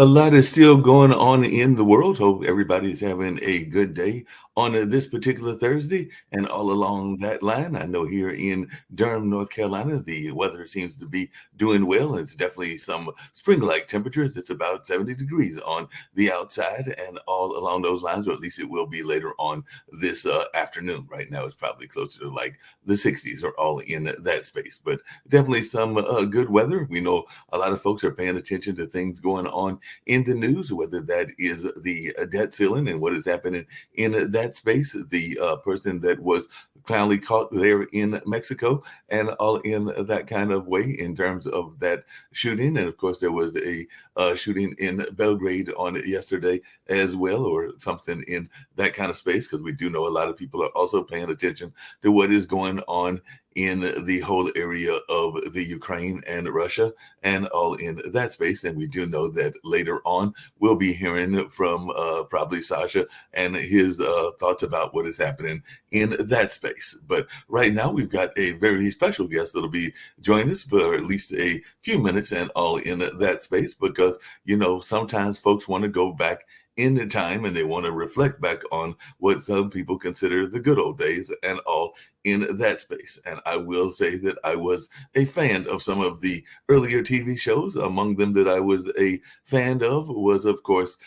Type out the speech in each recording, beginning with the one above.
A lot is still going on in the world. Hope everybody's having a good day on this particular Thursday. And all along that line, I know here in Durham, North Carolina, the weather seems to be doing well. It's definitely some spring-like temperatures. It's about 70 degrees on the outside and all along those lines, or at least it will be later on this afternoon. Right now, it's probably closer to like the 60s or all in that space. But definitely some good weather. We know a lot of folks are paying attention to things going on in the news, whether that is the debt ceiling and what is happening in that space. The person that was finally caught there in Mexico and all in that kind of way in terms of that shooting. And of course, there was a shooting in Belgrade on yesterday as well, or something in that kind of space, because we do know a lot of people are also paying attention to what is going on in the whole area of the Ukraine and Russia and all in that space. And we do know that later on, we'll be hearing from probably Sasha and his thoughts about what is happening in that space. But right now, we've got a very special guest that'll be joining us for at least a few minutes and all in that space, because, you know, sometimes folks want to go back in the time and they want to reflect back on what some people consider the good old days and all in that space. And I will say that I was a fan of some of the earlier TV shows. Among them that I was a fan of was, of course,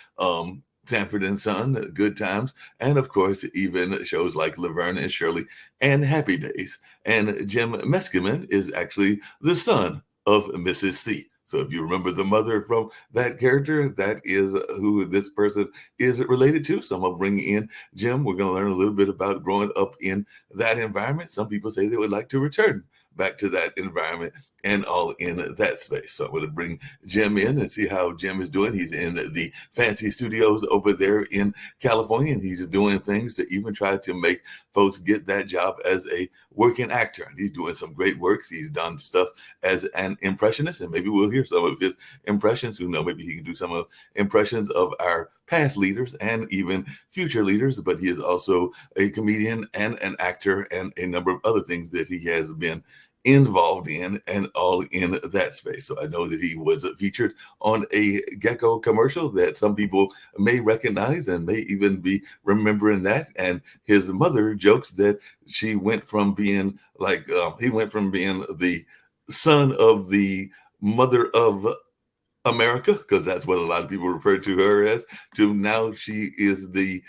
Sanford and Son, Good Times, and of course, even shows like Laverne and Shirley and Happy Days. And Jim Meskimen is actually the son of Mrs. C. So if you remember the mother from that character, that is who this person is related to. So I'm going to bring in Jim. We're going to learn a little bit about growing up in that environment. Some people say they would like to return back to that environment and all in that space. So I'm going to bring Jim in and see how Jim is doing. He's in the fancy studios over there in California, and he's doing things to even try to make folks get that job as a working actor. And he's doing some great works. He's done stuff as an impressionist, and maybe we'll hear some of his impressions. Who knows, maybe he can do some of impressions of our past leaders and even future leaders. But he is also a comedian and an actor and a number of other things that he has been involved in and all in that space. So I know that he was featured on a Gecko commercial that some people may recognize and may even be remembering that. And his mother jokes that she went from being like, he went from being the son of the mother of America, because that's what a lot of people refer to her as, to now she is the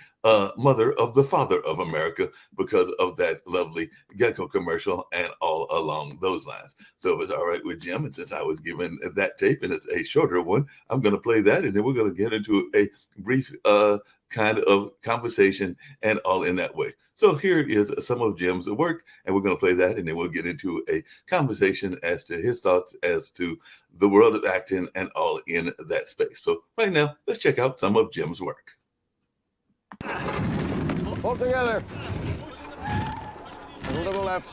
mother of the father of America because of that lovely Gecko commercial and all along those lines. So if it's all right with Jim, and since I was given that tape and it's a shorter one, I'm going to play that, and then we're going to get into a brief kind of conversation and all in that way. So here is some of Jim's work, and we're going to play that, and then we'll get into a conversation as to his thoughts as to the world of acting and all in that space. So right now, let's check out some of Jim's work. Pull together. A little to the left.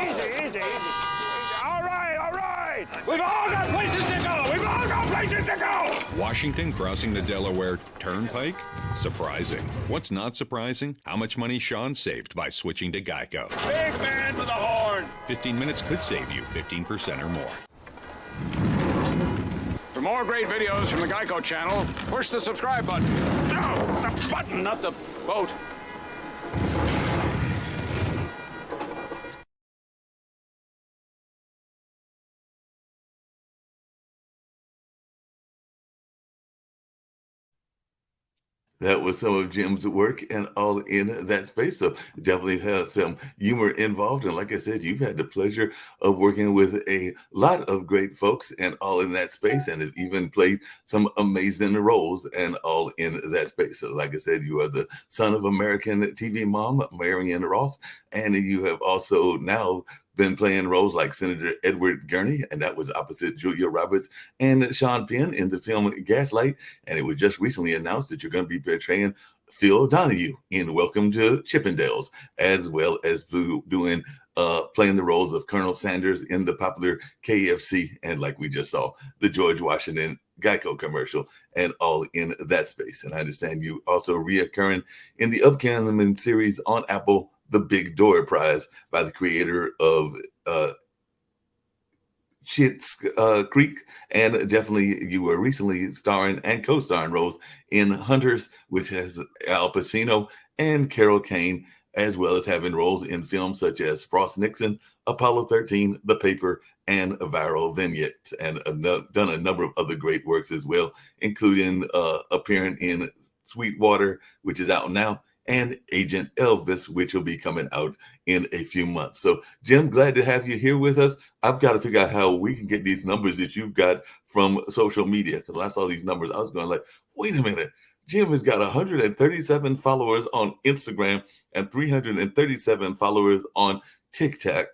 Easy. All right. We've all got places to go. Washington crossing the Delaware Turnpike? Surprising. What's not surprising? How much money Sean saved by switching to Geico. Big man with a horn. 15 minutes could save you 15% or more. For more great videos from the Geico channel, push the subscribe button. No, the button, not the boat. That was some of Jim's work and all in that space. So definitely has some humor involved. And like I said, you've had the pleasure of working with a lot of great folks and all in that space, and have even played some amazing roles and all in that space. So like I said, you are the son of American TV mom, Marion Ross, and you have also now been playing roles like Senator Edward Gurney, and that was opposite Julia Roberts and Sean Penn in the film Gaslight. And it was just recently announced that you're going to be portraying Phil Donahue in Welcome to Chippendales, as well as doing playing the roles of Colonel Sanders in the popular KFC, and like we just saw, the George Washington Geico commercial, and all in that space. And I understand you also reoccurring in the upcoming series on Apple, the Big Door Prize by the creator of Schitt's Creek, and definitely you were recently starring and co-starring roles in Hunters, which has Al Pacino and Carol Kane, as well as having roles in films such as Frost Nixon, Apollo 13, The Paper, and Viral Vignettes, and done a number of other great works as well, including appearing in Sweetwater, which is out now, and Agent Elvis, which will be coming out in a few months. So, Jim, glad to have you here with us. I've got to figure out how we can get these numbers that you've got from social media. Because when I saw these numbers, I was going like, wait a minute. Jim has got 137 followers on Instagram and 337 followers on TikTok,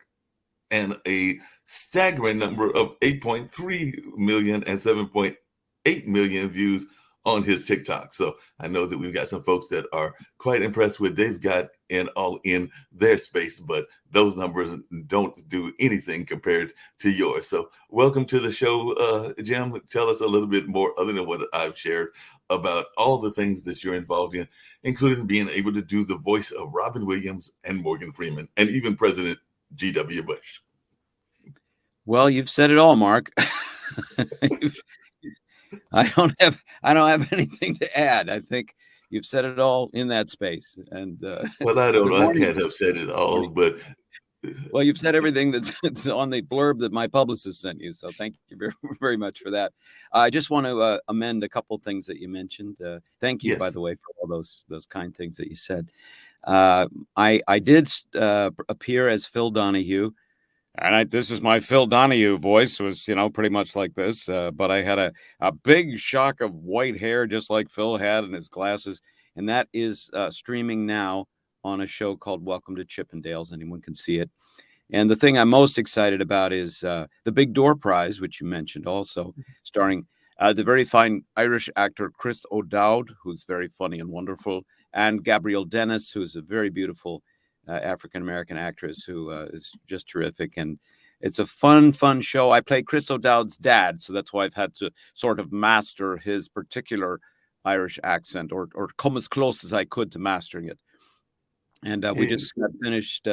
and a staggering number of 8.3 million and 7.8 million views on his TikTok. So I know that we've got some folks that are quite impressed with they've got in all in their space, but those numbers don't do anything compared to yours. So welcome to the show, Jim. Tell us a little bit more other than what I've shared about all the things that you're involved in, including being able to do the voice of Robin Williams and Morgan Freeman and even President G.W. Bush. Well, you've said it all, Mark. I don't have anything to add. I think you've said it all in that space. And well, I don't know. I can't have said it all, but well, you've said everything that's on the blurb that my publicist sent you. So thank you very, very much for that. I just want to amend a couple of things that you mentioned. Thank you, by the way, for all those kind things that you said. I did appear as Phil Donahue. And this is my Phil Donahue voice, was, pretty much like this. But I had a big shock of white hair, just like Phil had, and his glasses. And that is streaming now on a show called Welcome to Chippendales. Anyone can see it. And the thing I'm most excited about is the Big Door Prize, which you mentioned also, starring the very fine Irish actor Chris O'Dowd, who's very funny and wonderful, and Gabrielle Dennis, who's a very beautiful African-American actress who is just terrific. And it's a fun show. I play Chris O'Dowd's dad, so that's why I've had to sort of master his particular Irish accent, or come as close as I could to mastering it. And we just got finished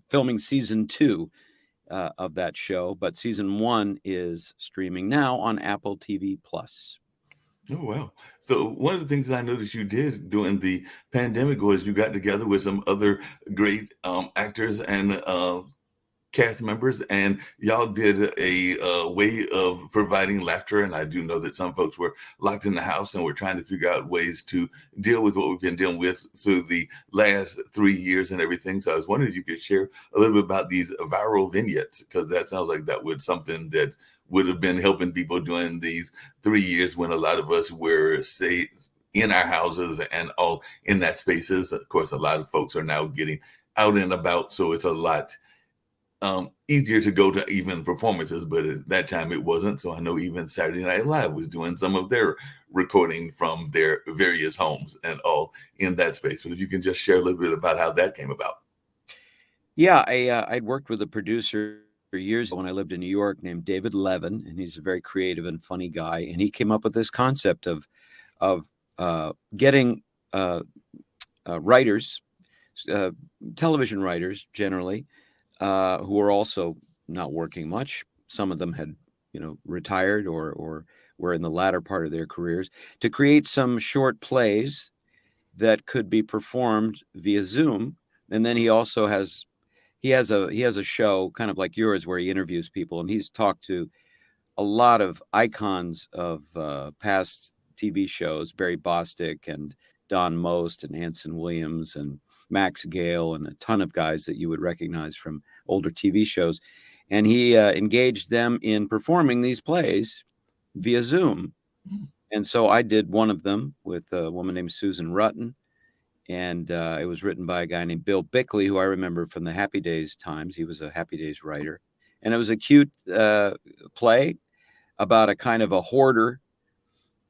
filming season 2 of that show, but season 1 is streaming now on Apple TV+. Oh, wow. So one of the things I noticed you did during the pandemic was you got together with some other great actors and cast members, and y'all did a way of providing laughter. And I do know that some folks were locked in the house and were trying to figure out ways to deal with what we've been dealing with through the last 3 years and everything. So I was wondering if you could share a little bit about these viral vignettes, because that sounds like that was something that would have been helping people during these 3 years when a lot of us were, say, in our houses and all in that spaces. Of course, a lot of folks are now getting out and about, so it's a lot easier to go to even performances, but at that time it wasn't. So I know even Saturday Night Live was doing some of their recording from their various homes and all in that space. But if you can just share a little bit about how that came about. Yeah, I'd worked with a producer for years when I lived in New York named David Levin, and he's a very creative and funny guy. And he came up with this concept of getting writers, television writers generally, who were also not working much. Some of them had, retired or were in the latter part of their careers, to create some short plays that could be performed via Zoom. And then he also has a show kind of like yours where he interviews people, and he's talked to a lot of icons of past TV shows, Barry Bostwick and Don Most and Anson Williams and Max Gale and a ton of guys that you would recognize from older TV shows. And he engaged them in performing these plays via Zoom. And so I did one of them with a woman named Susan Rutten. And it was written by a guy named Bill Bickley, who I remember from the Happy Days times. He was a Happy Days writer. And it was a cute play about a kind of a hoarder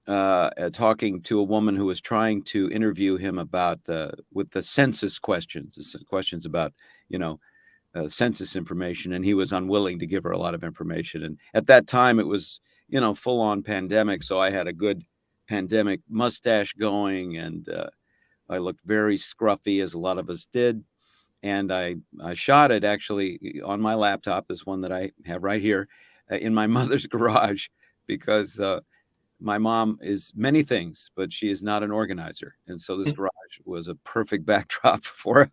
talking to a woman who was trying to interview him about with the census questions about, census information. And he was unwilling to give her a lot of information. And at that time, it was, full on pandemic. So I had a good pandemic mustache going and I looked very scruffy, as a lot of us did. And I shot it actually on my laptop, this one that I have right here, in my mother's garage, because my mom is many things, but she is not an organizer. And so this garage was a perfect backdrop for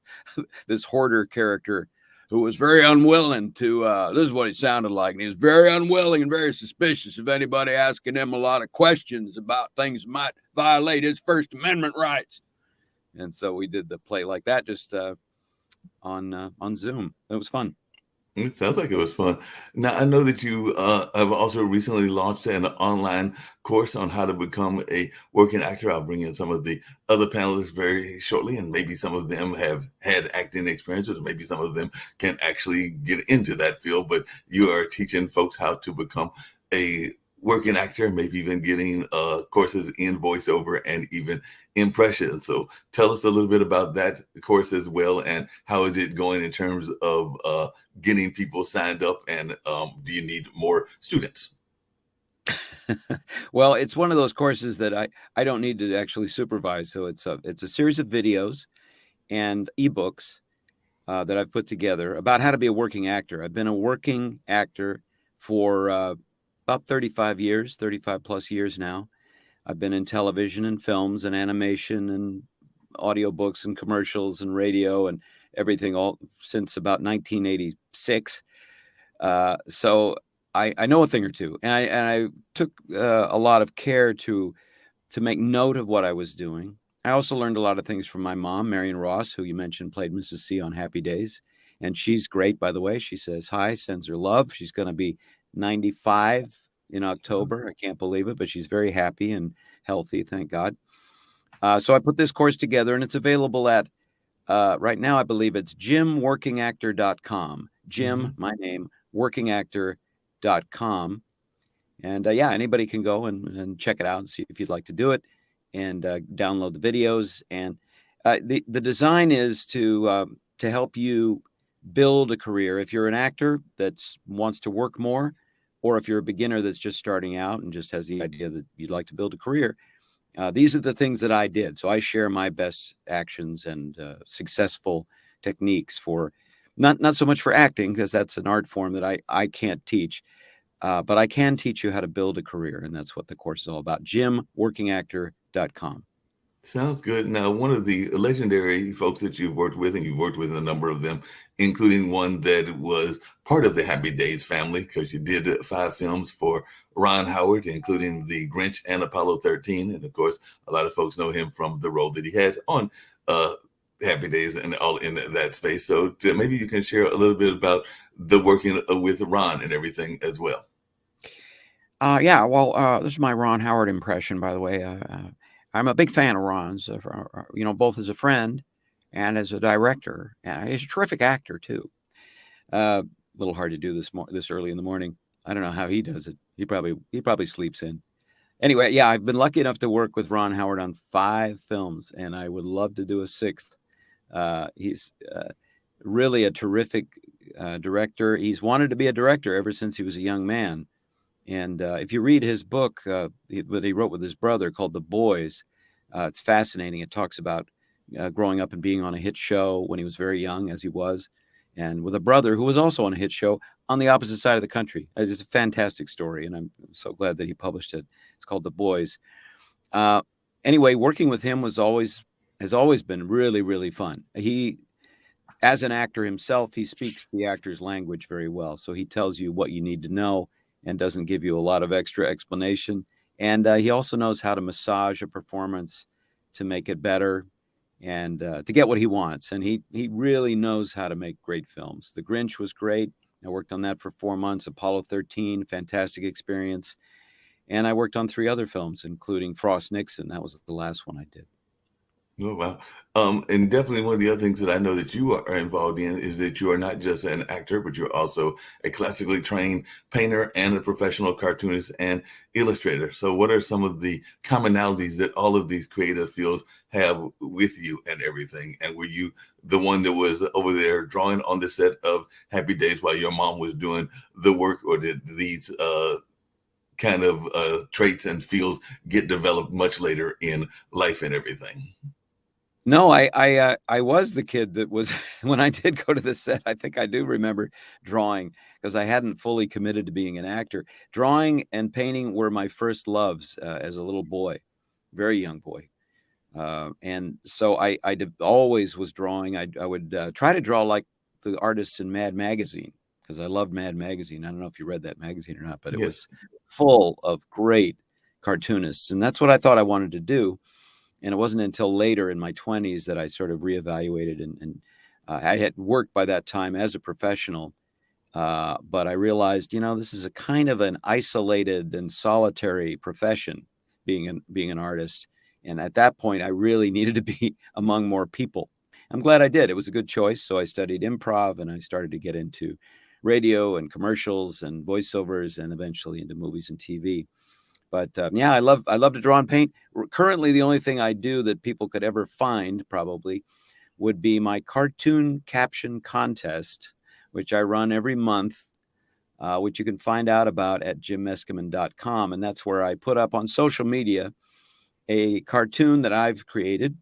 this hoarder character who was very unwilling to, this is what he sounded like. And he was very unwilling and very suspicious of anybody asking him a lot of questions about things that might violate his First Amendment rights. And so we did the play like that, just on Zoom. It was fun. It sounds like it was fun. Now, I know that you have also recently launched an online course on how to become a working actor. I'll bring in some of the other panelists very shortly, and maybe some of them have had acting experiences. Maybe some of them can actually get into that field, but you are teaching folks how to become a working actor, maybe even getting courses in voiceover and even impression. So tell us a little bit about that course as well, and how is it going in terms of getting people signed up, and do you need more students? Well, it's one of those courses that I don't need to actually supervise. So it's a series of videos and ebooks that I've put together about how to be a working actor. I've been a working actor for about 35 plus years now. I've been in television and films and animation and audiobooks and commercials and radio and everything all since about 1986. So I know a thing or two, and I took a lot of care to make note of what I was doing. I also learned a lot of things from my mom, Marion Ross, who you mentioned played Mrs. C on Happy Days. And she's great, by the way. She says hi, sends her love. She's going to be 95 in October. I can't believe it, but she's very happy and healthy, thank God. So I put this course together, and it's available at, right now, I believe it's jimworkingactor.com. Jim, my name, workingactor.com. And yeah, anybody can go and check it out and see if you'd like to do it, and download the videos. And the design is to help you build a career. If you're an actor that wants to work more, or if you're a beginner that's just starting out and just has the idea that you'd like to build a career, these are the things that I did. So I share my best actions and successful techniques for not so much for acting, because that's an art form that I can't teach, but I can teach you how to build a career. And that's what the course is all about. jimworkingactor.com. Sounds good. Now, one of the legendary folks that you've worked with, and you've worked with a number of them, including one that was part of the Happy Days family, because you did 5 films for Ron Howard, including The Grinch and Apollo 13. And of course, a lot of folks know him from the role that he had on Happy Days and all in that space. So maybe you can share a little bit about the working with Ron and everything as well. Yeah, well, this is my Ron Howard impression, by the way. I'm a big fan of Ron's, both as a friend and as a director. And he's a terrific actor too. A little hard to do this early in the morning. I don't know how he does it. He probably sleeps in. Anyway, yeah, I've been lucky enough to work with Ron Howard on 5 films, and I would love to do a 6th. He's really a terrific director. He's wanted to be a director ever since he was a young man. And if you read his book that he wrote with his brother called The Boys, it's fascinating. It talks about growing up and being on a hit show when he was very young, as he was, and with a brother who was also on a hit show on the opposite side of the country. It's a fantastic story, and I'm so glad that he published it. It's called The Boys. Anyway, working with him has always been really, really fun. He, as an actor himself, he speaks the actor's language very well. So he tells you what you need to know and doesn't give you a lot of extra explanation. And he also knows how to massage a performance to make it better and to get what he wants. And he really knows how to make great films. The Grinch was great. I worked on that for 4 months. Apollo 13, fantastic experience. And I worked on 3 other films, including Frost Nixon. That was the last one I did. Oh, wow. And definitely one of the other things that I know that you are involved in is that you are not just an actor, but you're also a classically trained painter and a professional cartoonist and illustrator. So what are some of the commonalities that all of these creative fields have with you and everything? And were you the one that was over there drawing on the set of Happy Days while your mom was doing the work, or did these kind of traits and fields get developed much later in life and everything? No, I was the kid that was when I did go to the set. I think I do remember drawing because I hadn't fully committed to being an actor. Drawing and painting were my first loves as a little boy, very young boy. And so always was drawing. I would try to draw like the artists in Mad Magazine because I loved Mad Magazine. I don't know if you read that magazine or not, but it Yes. was full of great cartoonists, and that's what I thought I wanted to do. And it wasn't until later in my 20s that I sort of reevaluated, and I had worked by that time as a professional, but I realized, this is a kind of an isolated and solitary profession, being an artist. And at that point, I really needed to be among more people. I'm glad I did. It was a good choice. So I studied improv, and I started to get into radio and commercials and voiceovers, and eventually into movies and TV. But yeah, I love to draw and paint. Currently, the only thing I do that people could ever find probably would be my cartoon caption contest, which I run every month, which you can find out about at jimmeskimen.com. And that's where I put up on social media a cartoon that I've created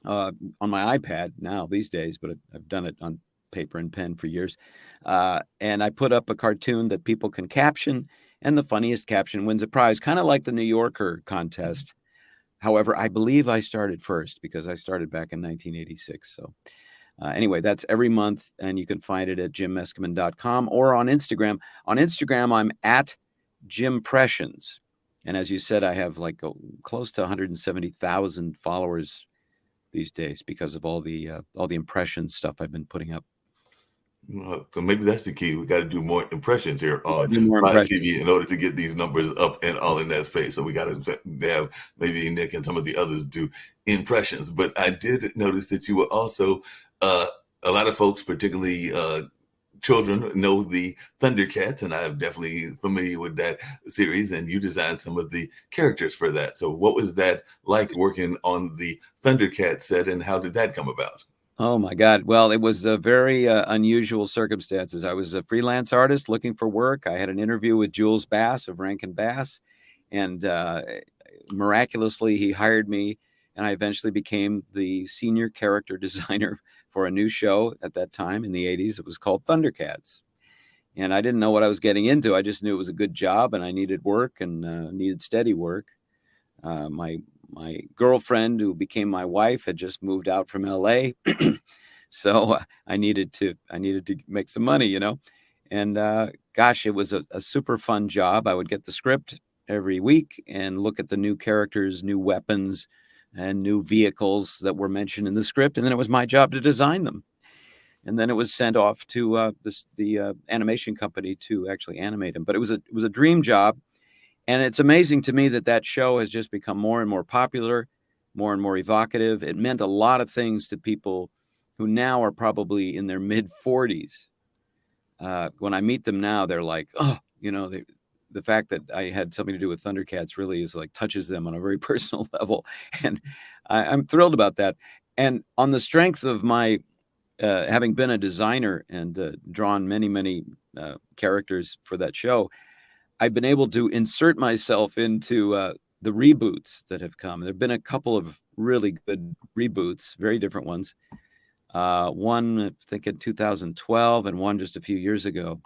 on my iPad now these days, but I've done it on paper and pen for years. And I put up a cartoon that people can caption, and the funniest caption wins a prize, kind of like the New Yorker contest. However, I believe I started first because I started back in 1986. So anyway, that's every month, and you can find it at jimmeskimen.com or on Instagram. On Instagram, I'm at Jimpressions. And as you said, I have like close to 170,000 followers these days because of all the impression stuff I've been putting up. So maybe that's the key. We got to do more impressions here on Live TV in order to get these numbers up and all in that space. So we got to have maybe Nick and some of the others do impressions. But I did notice that you were also a lot of folks, particularly children, know the Thundercats, and I'm definitely familiar with that series. And you designed some of the characters for that. So what was that like working on the Thundercats set, and how did that come about? Oh my God. Well, it was a very unusual circumstances. I was a freelance artist looking for work. I had an interview with Jules Bass of Rankin Bass, and miraculously he hired me, and I eventually became the senior character designer for a new show at that time in the 80s. It was called Thundercats. And I didn't know what I was getting into. I just knew it was a good job, and I needed work and needed steady work. My girlfriend, who became my wife, had just moved out from LA. So I needed to make some money, and gosh, it was a super fun job. I would get the script every week and look at the new characters, new weapons, and new vehicles that were mentioned in the script. And then it was my job to design them. And then it was sent off to the animation company to actually animate them. But it was a dream job. And it's amazing to me that show has just become more and more popular, more and more evocative. It meant a lot of things to people who now are probably in their mid 40s. When I meet them now, they're like, oh, the fact that I had something to do with Thundercats really is like touches them on a very personal level. And I'm thrilled about that. And on the strength of my having been a designer and drawn many, many characters for that show, I've been able to insert myself into the reboots that have come. There have been a couple of really good reboots, very different ones. One, I think in 2012, and one just a few years ago.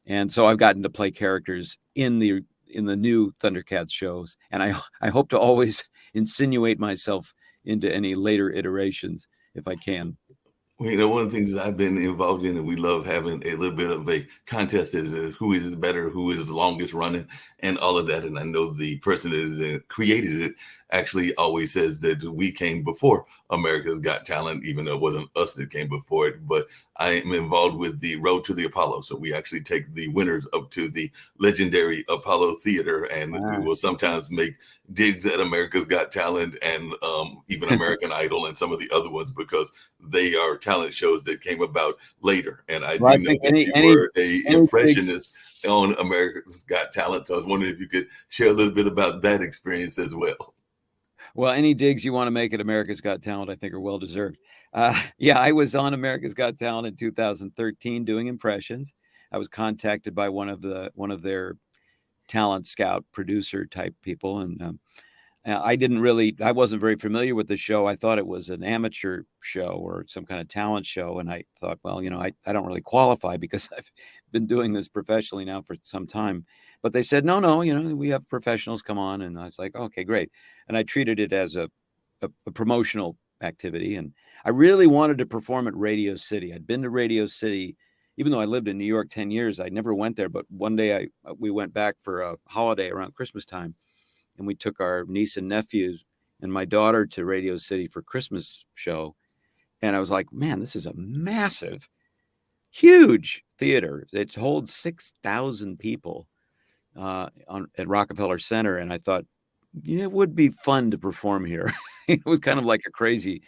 And so I've gotten to play characters in the new Thundercats shows. And I hope to always insinuate myself into any later iterations if I can. Well, one of the things that I've been involved in, and we love having a little bit of a contest, is who is better, who is the longest running, and all of that. And I know the person that created it actually always says that we came before America's Got Talent, even though it wasn't us that came before it. But I am involved with the Road to the Apollo. So we actually take the winners up to the legendary Apollo Theater, and we will sometimes make digs at America's Got Talent and even American Idol and some of the other ones, because they are talent shows that came about later. And I do know that you were a impressionist on America's Got Talent. So I was wondering if you could share a little bit about that experience as well. Well, any digs you want to make at America's Got Talent, I think, are well deserved. Yeah, I was on America's Got Talent in 2013 doing impressions. I was contacted by one of their talent scout producer type people, and I wasn't very familiar with the show. I thought it was an amateur show or some kind of talent show. And I thought, well, I don't really qualify because I've been doing this professionally now for some time. But they said, no, we have professionals come on. And I was like, okay, great. And I treated it as a promotional activity. And I really wanted to perform at Radio City. I'd been to Radio City, even though I lived in New York 10 years, I never went there. But one day we went back for a holiday around Christmas time. And we took our niece and nephews and my daughter to Radio City for Christmas show. And I was like, man, this is a massive, huge theater. It holds 6,000 people at Rockefeller Center. And I thought, yeah, it would be fun to perform here. It was kind of like a crazy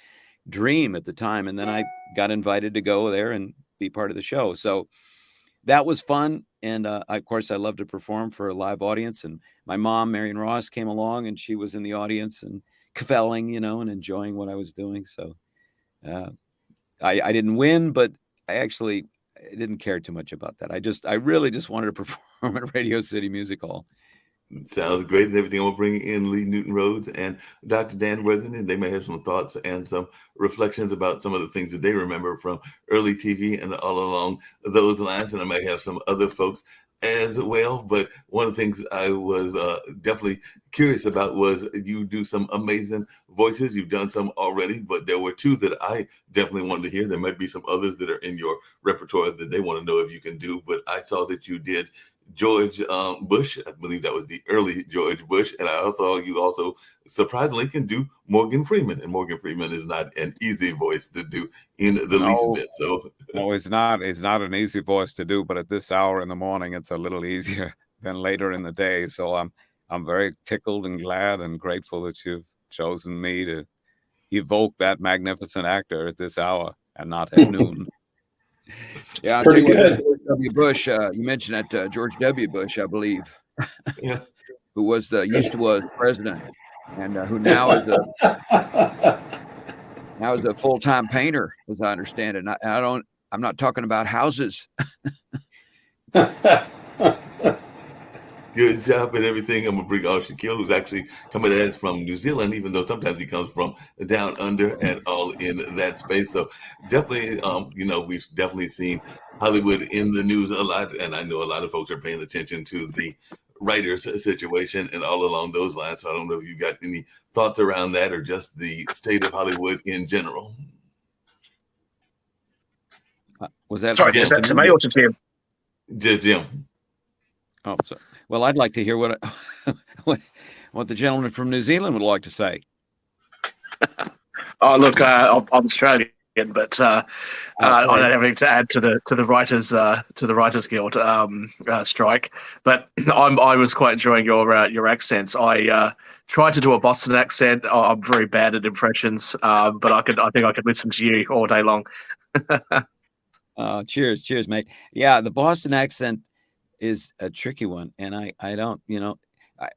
dream at the time. And then I got invited to go there and be part of the show. So that was fun. And of course, I love to perform for a live audience. And my mom, Marion Ross, came along and she was in the audience and cavelling, and enjoying what I was doing. So I didn't win, but I didn't care too much about that. I really just wanted to perform at Radio City Music Hall. Sounds great and everything. I'll bring in Lee Newton Rhodes and Dr. Dan Worthington. They may have some thoughts and some reflections about some of the things that they remember from early TV and all along those lines. And I may have some other folks as well. But one of the things I was definitely curious about was you do some amazing voices. You've done some already, but there were two that I definitely wanted to hear. There might be some others that are in your repertoire that they want to know if you can do. But I saw that you did George Bush. I believe that was the early George Bush. And you also surprisingly can do Morgan Freeman. And Morgan Freeman is not an easy voice to do in the least bit. So no, it's not an easy voice to do, but at this hour in the morning, it's a little easier than later in the day. So I'm very tickled and glad and grateful that you've chosen me to evoke that magnificent actor at this hour and not at noon. Yeah, I'll tell you what, George W. Bush, you mentioned that George W. Bush, I believe, yeah, who was president, and who now is a full-time painter, as I understand it. And I'm not talking about houses. good job and everything. I'm gonna bring on Shaquille, who's actually coming at us from New Zealand, even though sometimes he comes from down under and all in that space. So definitely, we've definitely seen Hollywood in the news a lot, and I know a lot of folks are paying attention to the writers situation and all along those lines. So I don't know if you got any thoughts around that or just the state of Hollywood in general. Was that sorry? Is that to me or to Tim? Jim. Oh, sorry. Well, I'd like to hear what the gentleman from New Zealand would like to say. Oh, look, I'm Australian, but I don't have anything to add to the Writers Guild strike. But I was quite enjoying your accents. I tried to do a Boston accent. I'm very bad at impressions, but I think I could listen to you all day long. Cheers, mate. Yeah, the Boston accent is a tricky one, and I don't,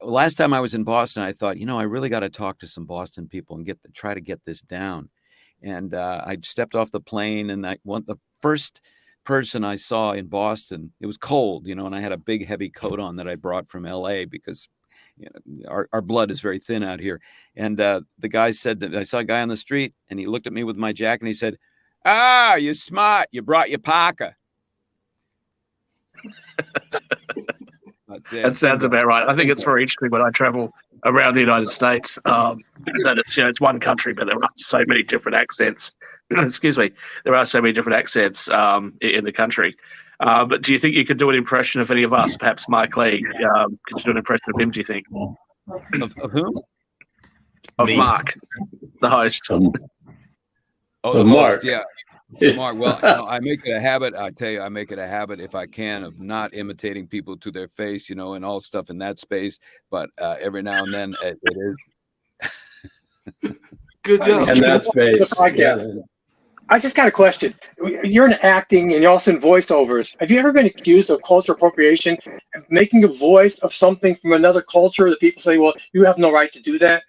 last time I was in Boston, I thought, I really got to talk to some Boston people and try to get this down. And I stepped off the plane, and the first person I saw in Boston, it was cold, and I had a big heavy coat on that I brought from LA because our blood is very thin out here. And the guy said that I saw a guy on the street, and he looked at me with my jacket, and he said, "Ah, you're smart. You brought your parka." That sounds about right. I think it's very interesting when I travel around the United States that it's one country, but there are so many different accents. Excuse me. There are so many different accents in the country. But do you think you could do an impression of any of us? Perhaps Mike Lee. Could you do an impression of him, do you think? Of whom? Of me. Mark, the host. The Mark. Host, yeah. Mark, well, I make it a habit. I tell you, I make it a habit if I can of not imitating people to their face, and all stuff in that space. But every now and then it is. Good job. In that space. I just got a question. You're in acting and you're also in voiceovers. Have you ever been accused of cultural appropriation, making a voice of something from another culture that people say, well, you have no right to do that?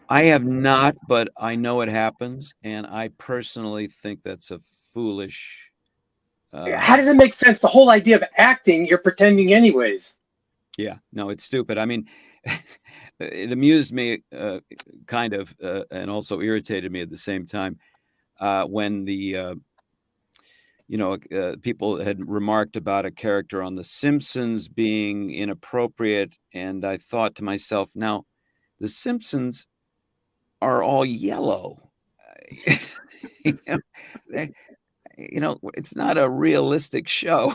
I have not, but I know it happens, and I personally think that's a foolish. How does it make sense? The whole idea of acting, you're pretending anyways. Yeah, no, it's stupid. I mean, it amused me kind of and also irritated me at the same time when the people had remarked about a character on The Simpsons being inappropriate, and I thought to myself, now The Simpsons are all yellow. It's not a realistic show.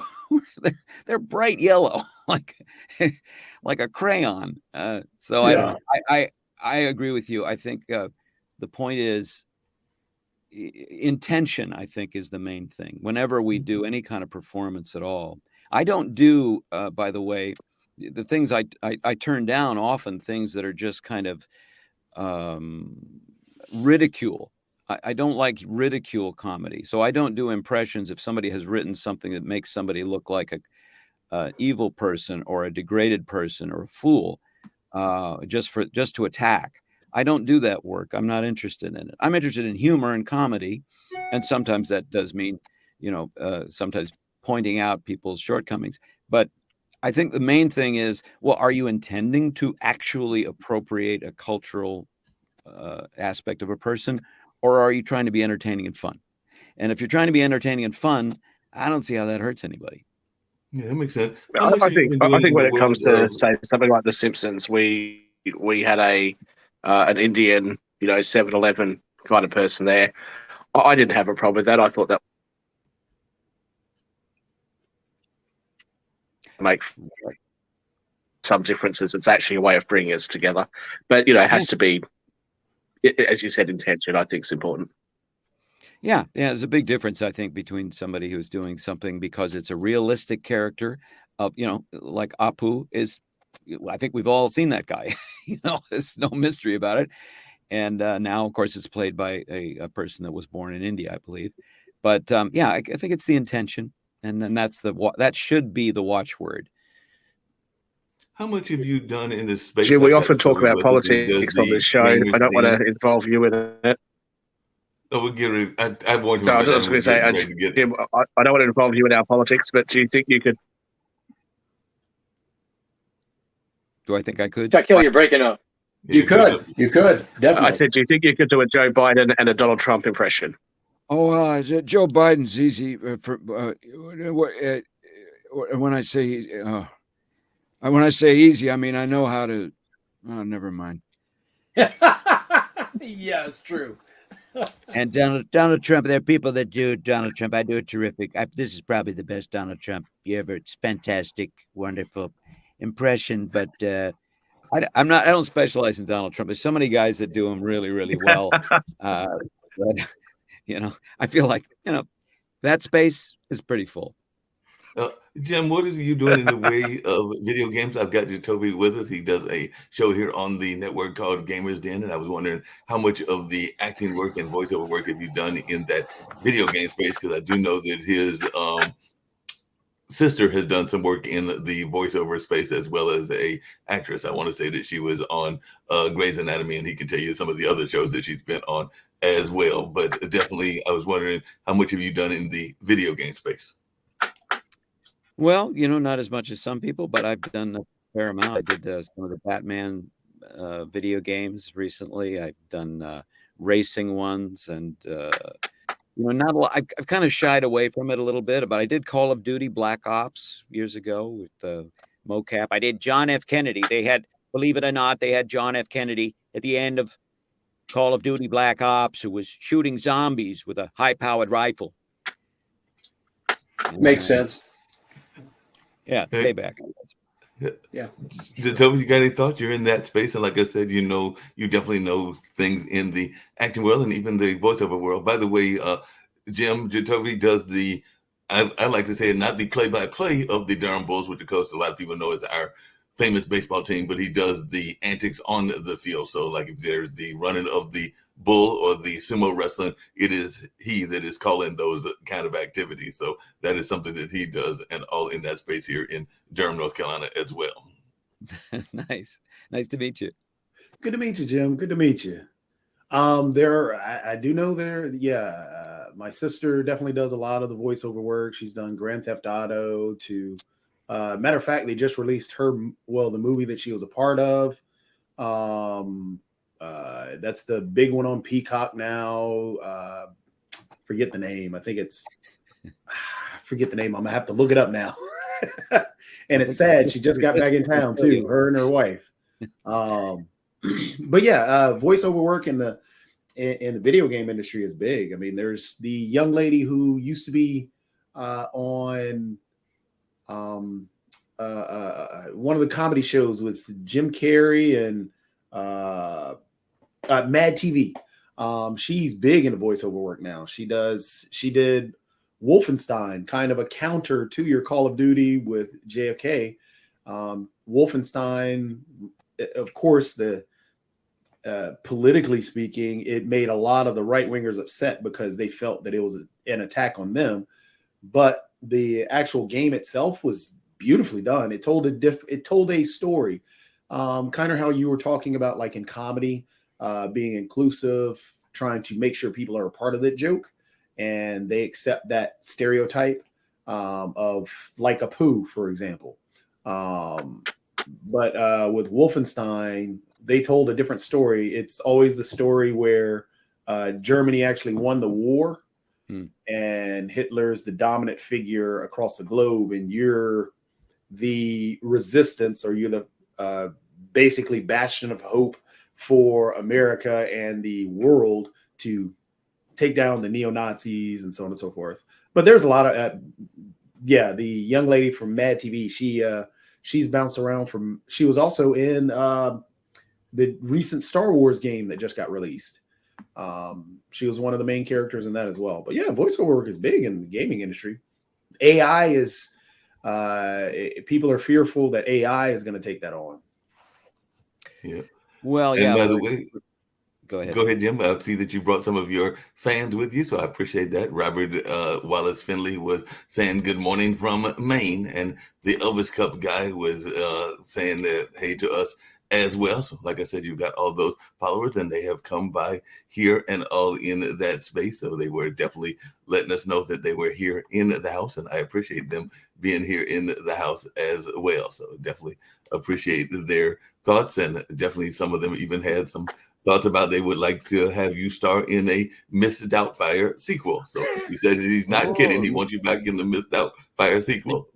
they're bright yellow, like a crayon. So I don't know. I agree with you. I think the point is intention. I think is the main thing. Whenever we do any kind of performance at all, I don't do. By the way, the things I turn down often things that are just kind of ridicule. I don't like ridicule comedy, so I don't do impressions. If somebody has written something that makes somebody look like a evil person or a degraded person or a fool, just to attack, I don't do that work. I'm not interested in it. I'm interested in humor and comedy, and sometimes that does mean, sometimes pointing out people's shortcomings. But I think the main thing is, well, are you intending to actually appropriate a cultural aspect of a person? Or are you trying to be entertaining and fun? And if you're trying to be entertaining and fun, I don't see how that hurts anybody. Yeah, that makes sense. I think when it comes to say something like The Simpsons, we had an Indian, 7-Eleven kind of person there. I didn't have a problem with that. I thought that make some differences. It's actually a way of bringing us together, but it has to be, as you said, intention. I think is important. Yeah, there's a big difference, I think, between somebody who's doing something because it's a realistic character of, like Apu is. I think we've all seen that guy. There's no mystery about it. And now, of course, it's played by a person that was born in India, I believe. But I think it's the intention, and then that should be the watchword. How much have you done in this space? Jim, we often talk about politics on this show. I don't want to involve you in it. Oh, we'll get it. I want to. So I was just going to say, Jim, I don't want to involve you in our politics, but do you think you could? Do I think I could? Shaquille, you're breaking up. You could, definitely. I said, do you think you could do a Joe Biden and a Donald Trump impression? Oh, Joe Biden's easy. When I say easy, I mean I know how to. Oh, never mind. Yeah, it's true. And Donald Trump, there are people that do Donald Trump. I do it terrific. This is probably the best Donald Trump you ever. It's fantastic, wonderful impression. But I don't specialize in Donald Trump. There's so many guys that do him really, really well. But, I feel like that space is pretty full. Jim, what is you doing in the way of video games? I've got Jacoby with us. He does a show here on the network called Gamers Den, and I was wondering how much of the acting work and voiceover work have you done in that video game space? Because I do know that his sister has done some work in the voiceover space as well as a actress. I want to say that she was on Grey's Anatomy, and he can tell you some of the other shows that she's been on as well. But definitely, I was wondering how much have you done in the video game space? Well, not as much as some people, but I've done a fair amount. I did some of the Batman video games recently. I've done racing ones, and not a lot. I've kind of shied away from it a little bit, but I did Call of Duty Black Ops years ago with the mocap. I did John F. Kennedy. Believe it or not, they had John F. Kennedy at the end of Call of Duty Black Ops, who was shooting zombies with a high-powered rifle. Makes sense. Yeah, payback. Yeah. Jacoby, you got any thoughts? You're in that space, and like I said, you definitely know things in the acting world and even the voiceover world. By the way, Jim, Jacoby does I like to say it, not the play-by-play of the Durham Bulls, which of course a lot of people know is our famous baseball team, but he does the antics on the field. So like if there's the running of the bull or the sumo wrestling, it is he that is calling those kind of activities. So that is something that he does, and all in that space here in Durham, North Carolina as well. Nice to meet you. Good to meet you, Jim. Good to meet you. I do know my sister definitely does a lot of the voiceover work. She's done Grand Theft Auto matter of fact, they just released the movie that she was a part of. That's the big one on Peacock now. Forget the name. I think it's forget the name. I'm gonna have to look it up now. And it's sad. She just got back in town too, her and her wife. But yeah, voiceover work in the video game industry is big. I mean, there's the young lady who used to be on one of the comedy shows with Jim Carrey and Mad TV. She's big into voiceover work now. She did Wolfenstein, kind of a counter to your Call of Duty with JFK. Wolfenstein, of course, politically speaking, it made a lot of the right wingers upset because they felt that it was an attack on them. But the actual game itself was beautifully done. It told a story, kind of how you were talking about, like in comedy, being inclusive, trying to make sure people are a part of that joke and they accept that stereotype of like a poo, for example. But with Wolfenstein, they told a different story. It's always the story where Germany actually won the war and Hitler's the dominant figure across the globe, and you're the resistance, or you're the basically bastion of hope for America and the world to take down the neo-Nazis and so on and so forth. But there's a lot of the young lady from Mad TV, she's bounced around from, she was also in the recent Star Wars game that just got released. She was one of the main characters in that as well. But yeah, voiceover work is big in the gaming industry. AI is people are fearful that AI is going to take that on. Yeah. Well, and yeah. by the way, go ahead. Go ahead, Jim. I see that you brought some of your fans with you, so I appreciate that. Robert Wallace Finley was saying good morning from Maine, and the Elvis Cup guy was saying that hey to us as well. So like I said, you've got all those followers, and they have come by here and all in that space. So they were definitely letting us know that they were here in the house, and I appreciate them being here in the house as well. So definitely appreciate their thoughts, and definitely some of them even had some thoughts about they would like to have you star in a Miss Doubtfire sequel. So he said that he's not kidding. He wants you back in the Miss Doubtfire sequel.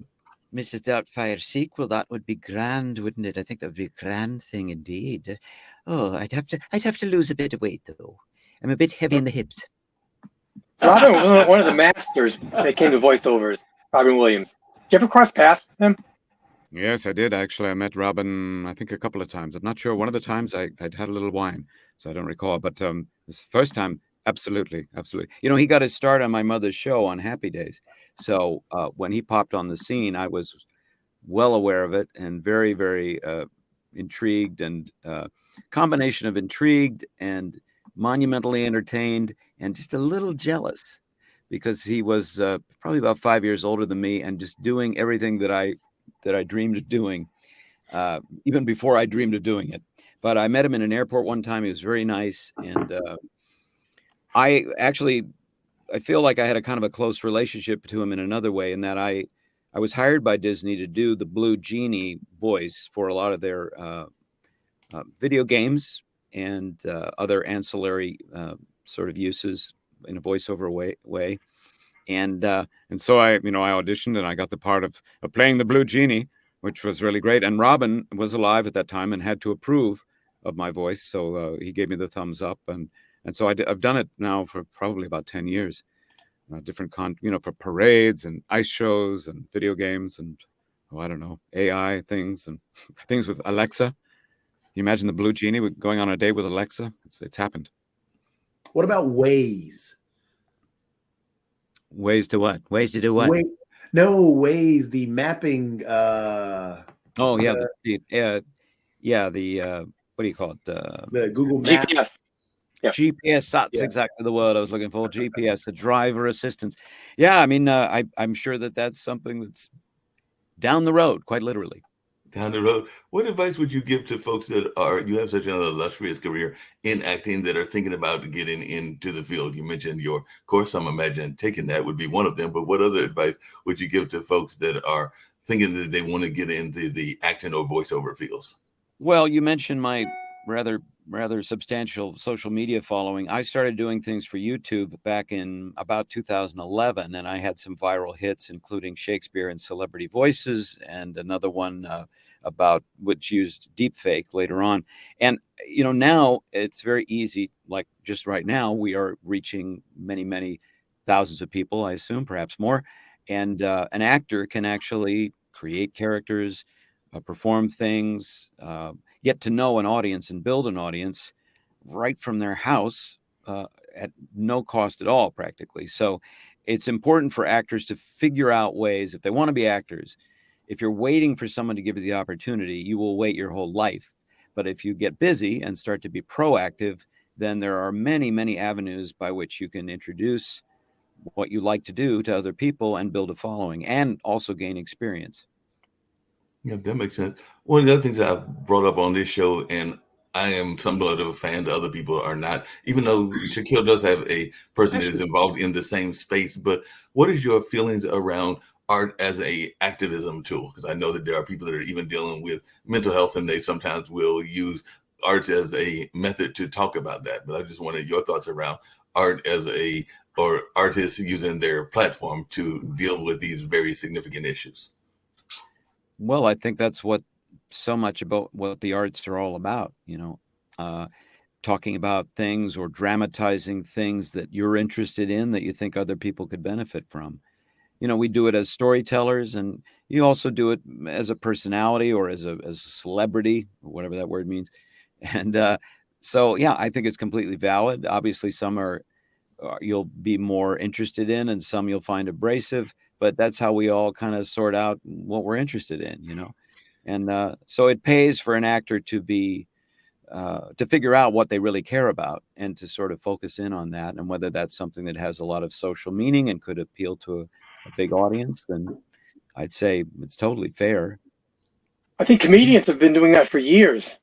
Mrs. Doubtfire sequel, that would be grand, wouldn't it? I think that would be a grand thing indeed. Oh, I'd have to lose a bit of weight though. I'm a bit heavy in the hips. Robin was one of the masters that came to voiceovers. Robin Williams. Did you ever cross paths with him? Yes, I did actually. I met Robin, I think, a couple of times. I'm not sure. One of the times I'd had a little wine, so I don't recall. But this first time, absolutely. You know, he got his start on my mother's show on Happy Days. So when he popped on the scene, I was well aware of it and very, very intrigued, and combination of intrigued and monumentally entertained and just a little jealous, because he was probably about 5 years older than me and just doing everything that I dreamed of doing, even before I dreamed of doing it. But I met him in an airport one time. He was very nice. And I feel like I had a kind of a close relationship to him in another way, in that I was hired by Disney to do the Blue Genie voice for a lot of their video games and other ancillary sort of uses in a voiceover way. And so I auditioned, and I got the part of playing the Blue Genie, which was really great. And Robin was alive at that time and had to approve of my voice, so he gave me the thumbs up. And so I've done it now for probably about 10 years, different for parades and ice shows and video games and AI things and things with Alexa. You imagine the Blue Genie going on a date with Alexa? It's happened. What about Waze? Ways to what? Ways to do what? Waze, the mapping. The what do you call it? The Google Maps. GPS. Yeah. GPS. That's exactly the word I was looking for. GPS, the driver assistance. Yeah, I mean, I'm sure that's something that's down the road, quite literally. Down the road. What advice would you give to folks that you have such an illustrious career in acting, that are thinking about getting into the field? You mentioned your course. I'm imagining taking that would be one of them, but what other advice would you give to folks that are thinking that they want to get into the acting or voiceover fields? Well, you mentioned my rather substantial social media following. I started doing things for YouTube back in about 2011, and I had some viral hits, including Shakespeare and Celebrity Voices, and another one about which used deepfake later on. And now it's very easy. Like just right now, we are reaching many thousands of people, I assume, perhaps more. And an actor can actually create characters, perform things, get to know an audience and build an audience right from their house at no cost at all, practically. So it's important for actors to figure out ways, if they want to be actors. If you're waiting for someone to give you the opportunity, you will wait your whole life. But if you get busy and start to be proactive, then there are many avenues by which you can introduce what you like to do to other people and build a following and also gain experience. Yeah, that makes sense. One of the other things I've brought up on this show, and I am somewhat of a fan, the other people are not, even though Shaquille does have a person that is involved in the same space. But what is your feelings around art as a activism tool? Because I know that there are people that are even dealing with mental health, and they sometimes will use art as a method to talk about that. But I just wanted your thoughts around art or artists using their platform to deal with these very significant issues. Well, I think that's what so much about what the arts are all about, talking about things or dramatizing things that you're interested in that you think other people could benefit from. We do it as storytellers, and you also do it as a personality or as a celebrity, or whatever that word means. And so, yeah, I think it's completely valid. Obviously, some you'll be more interested in, and some you'll find abrasive. But that's how we all kind of sort out what we're interested in, And so it pays for an actor to figure out what they really care about and to sort of focus in on that. And whether that's something that has a lot of social meaning and could appeal to a big audience, then I'd say it's totally fair. I think comedians have been doing that for years.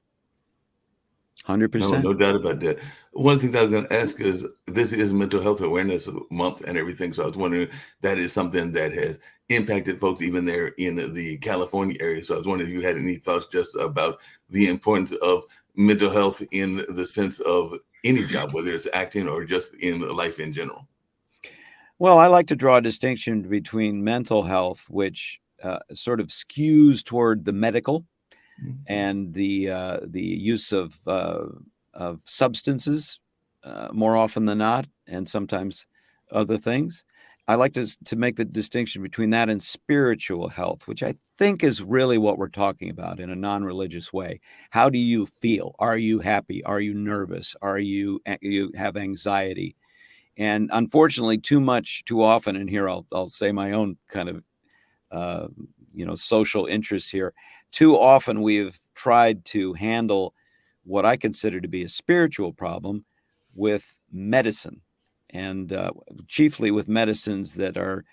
100%. No doubt about that. One of the things I was going to ask is, this is Mental Health Awareness Month and everything. So I was wondering, that is something that has impacted folks even there in the California area. So I was wondering if you had any thoughts just about the importance of mental health in the sense of any job, whether it's acting or just in life in general. Well, I like to draw a distinction between mental health, which sort of skews toward the medical, and the use of substances more often than not, and sometimes other things. I like to make the distinction between that and spiritual health, which I think is really what we're talking about in a non-religious way. How do you feel? Are you happy? Are you nervous? You have anxiety? And unfortunately, too often, and here I'll say my own kind of social interests here. Too often we've tried to handle what I consider to be a spiritual problem with medicine, and chiefly with medicines that are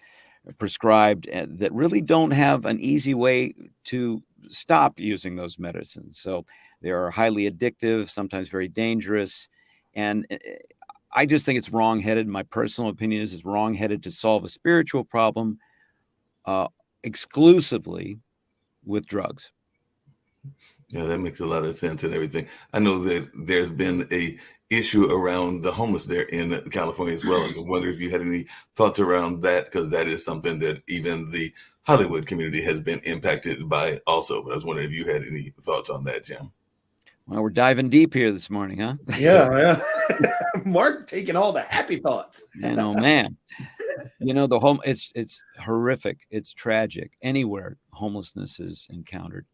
prescribed and that really don't have an easy way to stop using those medicines. So they are highly addictive, sometimes very dangerous. And I just think it's wrong-headed. My personal opinion is it's wrong-headed to solve a spiritual problem exclusively with drugs. Yeah, that makes a lot of sense and everything. I know that there's been a issue around the homeless there in California as well. I wonder if you had any thoughts around that, because that is something that even the Hollywood community has been impacted by also. But I was wondering if you had any thoughts on that, Jim. Well, we're diving deep here this morning, huh? Yeah. Mark taking all the happy thoughts. Man. It's horrific. It's tragic. Anywhere homelessness is encountered.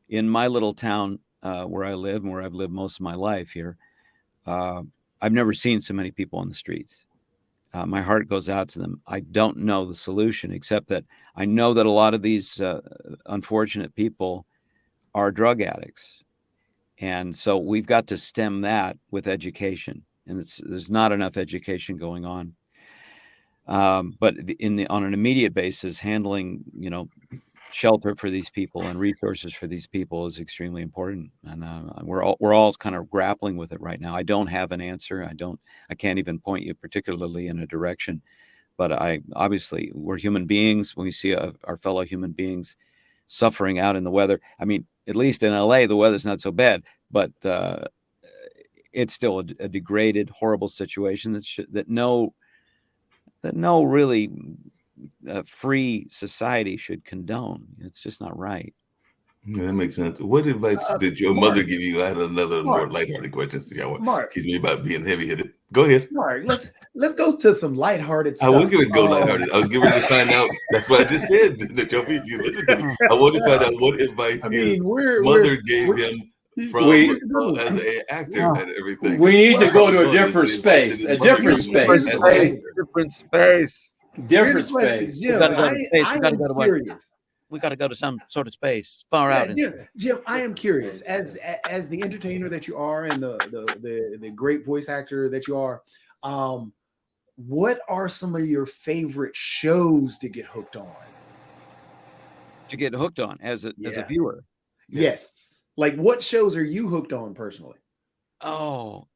In my little town where I live and where I've lived most of my life here, I've never seen so many people on the streets. My heart goes out to them. I don't know the solution, except that I know that a lot of these unfortunate people are drug addicts. And so we've got to stem that with education. And there's not enough education going on. But on an immediate basis, handling, shelter for these people and resources for these people is extremely important. And we're all kind of grappling with it right now. I don't have an answer. I can't even point you particularly in a direction. But obviously we're human beings. When we see our fellow human beings suffering out in the weather, I mean, at least in LA, the weather's not so bad. But it's still a degraded, horrible situation that no really free society should condone. It's just not right. Yeah, that makes sense. What advice did your mother give you? I had another more lighthearted question. Mark, excuse me about being heavy-headed. Go ahead. Mark, let's go to some lighthearted stuff. I was going to go lighthearted. I was going to find out. That's what I just said. That you listen to me. I want to find out what advice his mother gave him from as an actor and everything. We need to go to a different space. A different space. Different space. Different space. We got to go to space. We got to go to curious. We got to go to some sort of space far out. Jim, I am curious, as the entertainer that you are and the great voice actor that you are, what are some of your favorite shows to get hooked on? To get hooked on as a viewer? Yes. Like, what shows are you hooked on personally? Oh,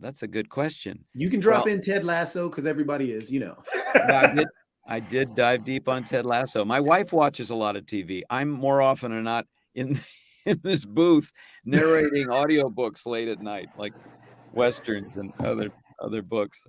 that's a good question. You can drop in Ted Lasso because everybody is, I did dive deep on Ted Lasso. My wife watches a lot of TV. I'm more often than not in this booth narrating audiobooks late at night, like Westerns and other books.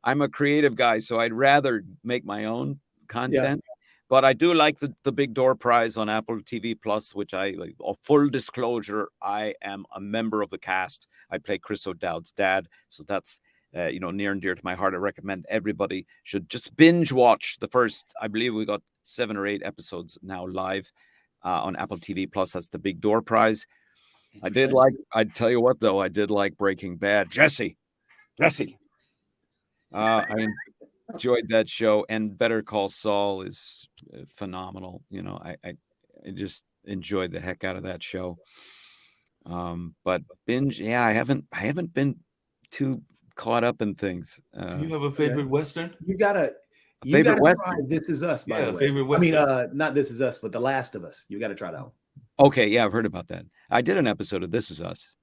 I'm a creative guy, so I'd rather make my own content. Yeah. But I do like the Big Door Prize on Apple TV Plus, which I like. Full disclosure, I am a member of the cast. I play Chris O'Dowd's dad, so that's near and dear to my heart. I recommend everybody should just binge watch the first. I believe we got 7 or 8 episodes now live on Apple TV Plus. That's the Big Door Prize. I'd tell you what though, I did like Breaking Bad. Jesse. I enjoyed that show, and Better Call Saul is phenomenal. I just enjoyed the heck out of that show. But binge, I haven't been too caught up in things. Do you have a favorite Western? You gotta try This Is Us, by the way. Favorite Western. I mean, not This Is Us, but The Last of Us. You got to try that one. Okay, yeah, I've heard about that. I did an episode of This Is Us.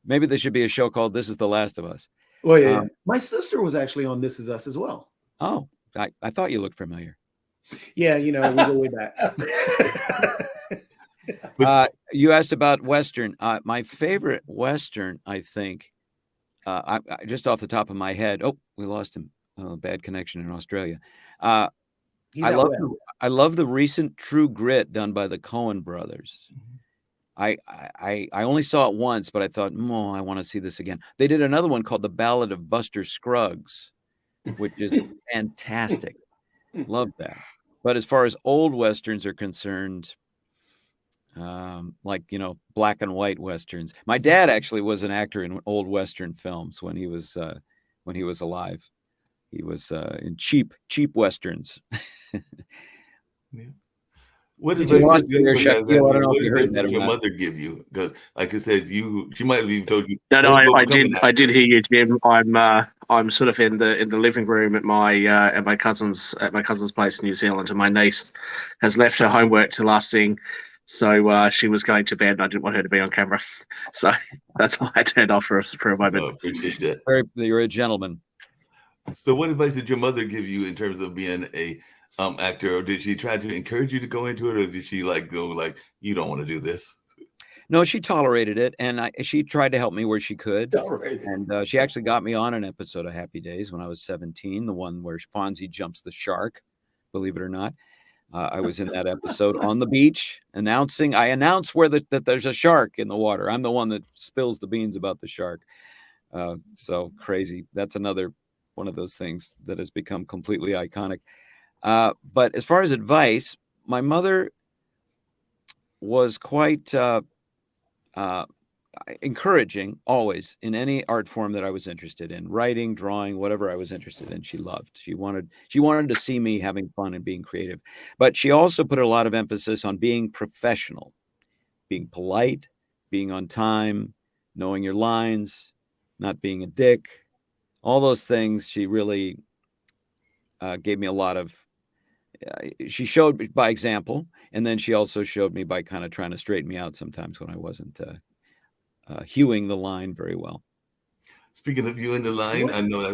Maybe there should be a show called This Is the Last of Us. Well, yeah. My sister was actually on This Is Us as well. Oh, I thought you looked familiar. Yeah, we go way back. You asked about Western. My favorite Western, I think, I just off the top of my head. Oh, we lost him. Bad connection in Australia. I love the recent True Grit done by the Coen brothers. I only saw it once, but I thought, I want to see this again. They did another one called The Ballad of Buster Scruggs, which is fantastic. Love that. But as far as old Westerns are concerned, black and white Westerns. My dad actually was an actor in old Western films when he was alive. He was in cheap Westerns. Yeah. What did your mother give you? Because, like I said, she might have even told you. No, I did hear you, Jim. I'm sort of in the living room at my cousin's place in New Zealand, and my niece has left her homework to last thing, so she was going to bed, and I didn't want her to be on camera, so that's why I turned off for a moment. I appreciate that. You're a gentleman. So, what advice did your mother give you in terms of being a actor, or did she try to encourage you to go into it, or did she go you don't want to do this? No, she tolerated it, and she tried to help me where she could. And she actually got me on an episode of Happy Days when I was 17, the one where Fonzie jumps the shark, believe it or not. I was in that episode on the beach announcing. I announce that there's a shark in the water. I'm the one that spills the beans about the shark. So crazy. That's another one of those things that has become completely iconic. But as far as advice, my mother was quite encouraging always in any art form that I was interested in, writing, drawing, whatever I was interested in. She loved. She wanted to see me having fun and being creative. But she also put a lot of emphasis on being professional, being polite, being on time, knowing your lines, not being a dick. All those things she really gave me a lot of. She showed me by example, and then she also showed me by kind of trying to straighten me out sometimes when I wasn't hewing the line very well. speaking of you in the line, I know I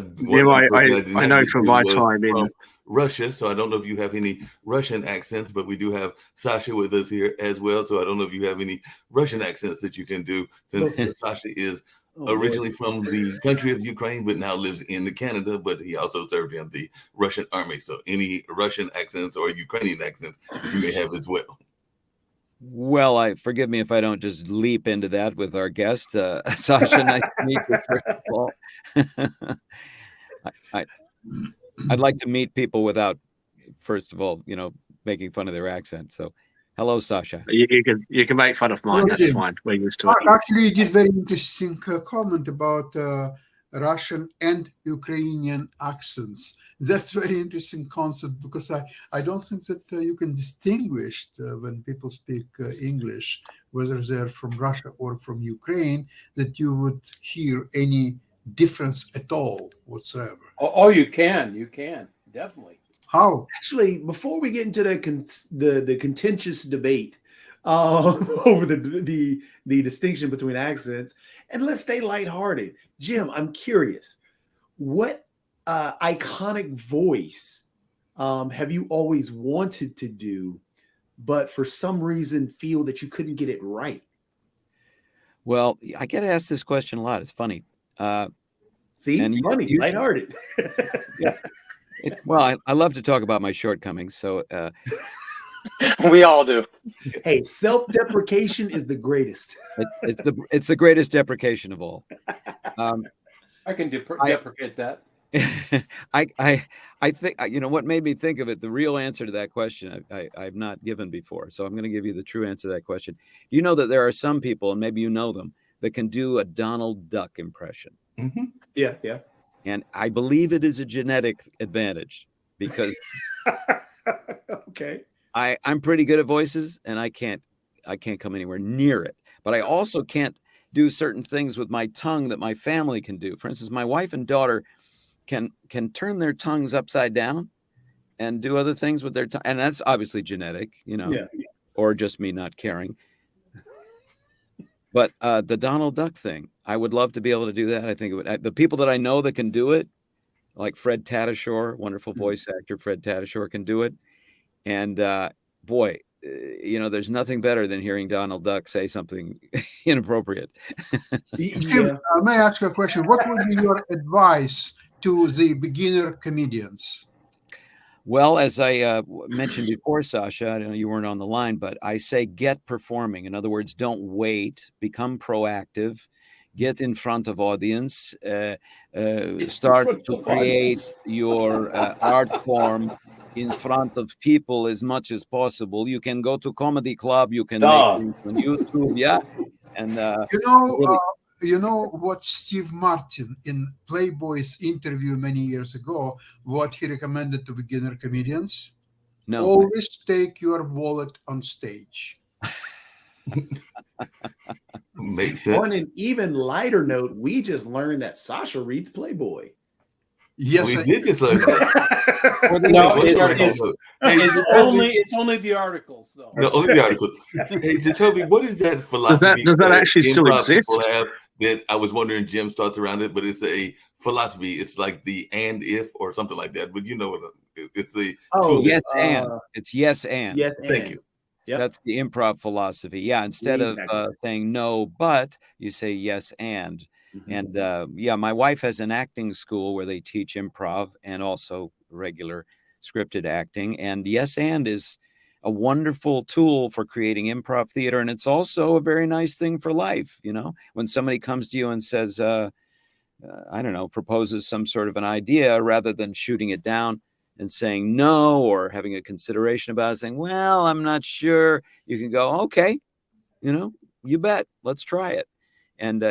know from my time in Russia, so I don't know if you have any Russian accents, but we do have Sasha with us here as well. So I don't know if you have any Russian accents that you can do, since Sasha is originally from the country of Ukraine, but now lives in Canada, but he also served in the Russian army. So any Russian accents or Ukrainian accents that you may have as well. Well, forgive me if I don't just leap into that with our guest, Sasha. Nice to meet you. First of all, I'd like to meet people without, first of all, making fun of their accent. So, hello, Sasha. You can make fun of mine. That's fine. We're used to it. Actually, you did very interesting comment about Russian and Ukrainian accents. That's very interesting concept, because I don't think that you can distinguish when people speak English, whether they're from Russia or from Ukraine, that you would hear any difference at all whatsoever. Oh, you can definitely. How? Actually, before we get into the contentious debate over the distinction between accents, and let's stay lighthearted, Jim, I'm curious, what iconic voice have you always wanted to do, but for some reason feel that you couldn't get it right? Well, I get asked this question a lot. It's funny. See, and funny, lighthearted. Yeah. Well, I love to talk about my shortcomings. So we all do. Hey, self-deprecation is the greatest. It's the greatest deprecation of all. I can deprecate that. I think, what made me think of it, the real answer to that question I've not given before. So I'm going to give you the true answer to that question. You know that there are some people, and maybe you know them, that can do a Donald Duck impression. Mm-hmm. Yeah. And I believe it is a genetic advantage, because okay, I'm pretty good at voices, and I can't come anywhere near it. But I also can't do certain things with my tongue that my family can do. For instance, my wife and daughter can turn their tongues upside down and do other things with their tongue, and that's obviously genetic, or just me not caring. But the Donald Duck thing, I would love to be able to do that. I think it would. The people that I know that can do it, like Fred Tatasciore, wonderful voice actor, Fred Tatasciore can do it. And boy, there's nothing better than hearing Donald Duck say something inappropriate. Jim, may I ask you a question? What would be your advice to the beginner comedians? Well, as I mentioned before, Sasha, I know you weren't on the line, but I say get performing. In other words, don't wait. Become proactive. Get in front of audience. Start to create your art form in front of people as much as possible. You can go to comedy club. You can make things on YouTube. Yeah, and you know what Steve Martin in Playboy's interview many years ago, what he recommended to beginner comedians? No. Always take your wallet on stage. Makes sense. On an even lighter note, we just learned that Sasha reads Playboy. Yes, we did just learn that. No, it's only the articles, though. No, only the articles. Hey, Jacoby, what is that philosophy? Does that actually still exist? That I was wondering Jim's thoughts around it, but it's a philosophy. It's like the and if or something like that. But you know what? It's the yes and. It's yes and. Yes, thank you. Yep. That's the improv philosophy. Yeah, instead of saying no, but you say yes and. Mm-hmm. And my wife has an acting school where they teach improv and also regular scripted acting. And yes and is a wonderful tool for creating improv theater. And it's also a very nice thing for life. When somebody comes to you and says, proposes some sort of an idea, rather than shooting it down and saying no, or having a consideration about it, saying, well, I'm not sure, you can go, okay, you bet, let's try it. And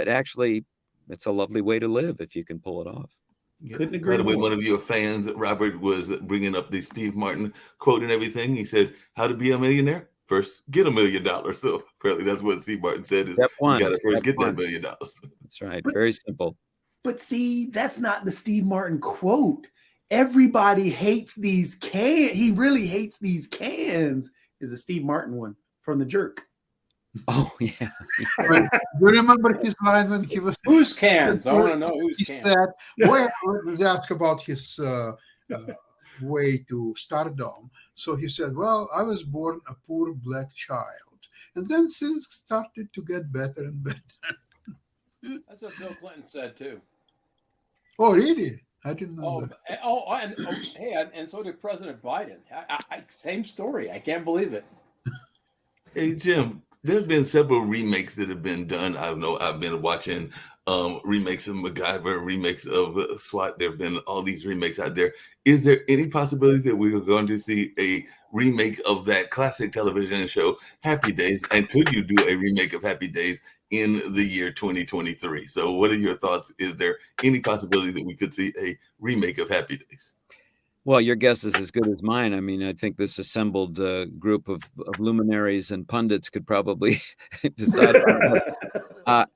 it's a lovely way to live if you can pull it off. Couldn't agree. By the way, one of your fans, Robert, was bringing up the Steve Martin quote and everything. He said, how to be a millionaire? First, get $1 million. So apparently that's what Steve Martin said, is you got to first get that $1 million. That's right. Very simple. But see, that's not the Steve Martin quote. Everybody hates these cans. He really hates these cans, is the Steve Martin one from The Jerk. Oh yeah. But do you remember his line when he was Whose cans? I want to know whose he cans. said, well, they asked about his way to stardom. So he said, well, I was born a poor black child. And then things started to get better and better. That's what Bill Clinton said too. Oh, really? I didn't know that. And so did President Biden. Same story. I can't believe it. Hey, Jim, there's been several remakes that have been done. I know I've been watching remakes of MacGyver, remakes of SWAT. There have been all these remakes out there. Is there any possibility that we are going to see a remake of that classic television show, Happy Days? And could you do a remake of Happy Days in the year 2023? So what are your thoughts? Is there any possibility that we could see a remake of Happy Days? Well, your guess is as good as mine. I mean, I think this assembled group of luminaries and pundits could probably decide. I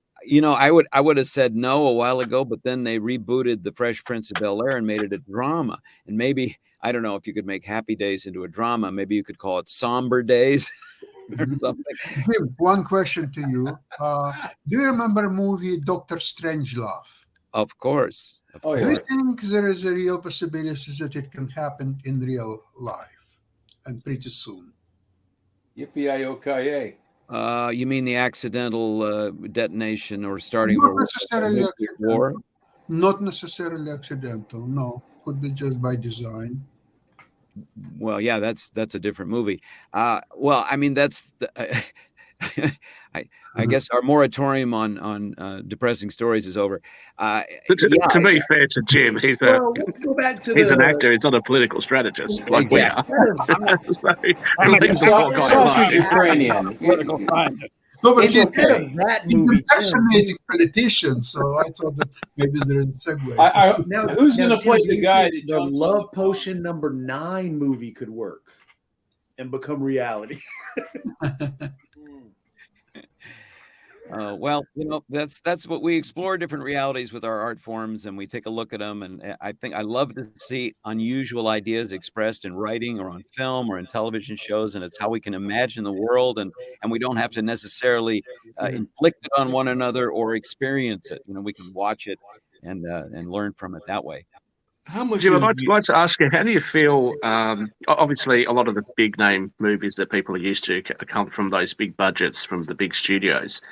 would have said no a while ago, but then they rebooted The Fresh Prince of Bel-Air and made it a drama. And maybe, I don't know if you could make Happy Days into a drama. Maybe you could call it Somber Days or something. Jim, one question to you. Do you remember a movie, Dr. Strangelove? Of course. Oh, Do yeah. you think there is a real possibility that it can happen in real life and pretty soon? Yippee-yi-yo-ki-yay. You mean the accidental detonation or starting Not of necessarily a war? Not necessarily accidental. No, could be just by design. Well, yeah, that's a different movie. Well, I mean, that's the, I guess our moratorium on depressing stories is over. To be fair to Jim, he's let's go back to an actor. He's not a political strategist like we are. So, Sausage Ukrainian. No, but It's he's okay. That movie, impersonating politicians, so I thought that maybe there's a segue. Now, Who's now, going to Jim, play do the you guy think that the jumps on Love the Potion #9 movie could work and become reality? Well, that's what we explore, different realities with our art forms, and we take a look at them. And I think I love to see unusual ideas expressed in writing or on film or in television shows, and it's how we can imagine the world, and we don't have to necessarily inflict it on one another or experience it. We can watch it and learn from it that way. How much? Jim, I'd like to ask you, how do you feel? Obviously, a lot of the big name movies that people are used to come from those big budgets, from the big studios.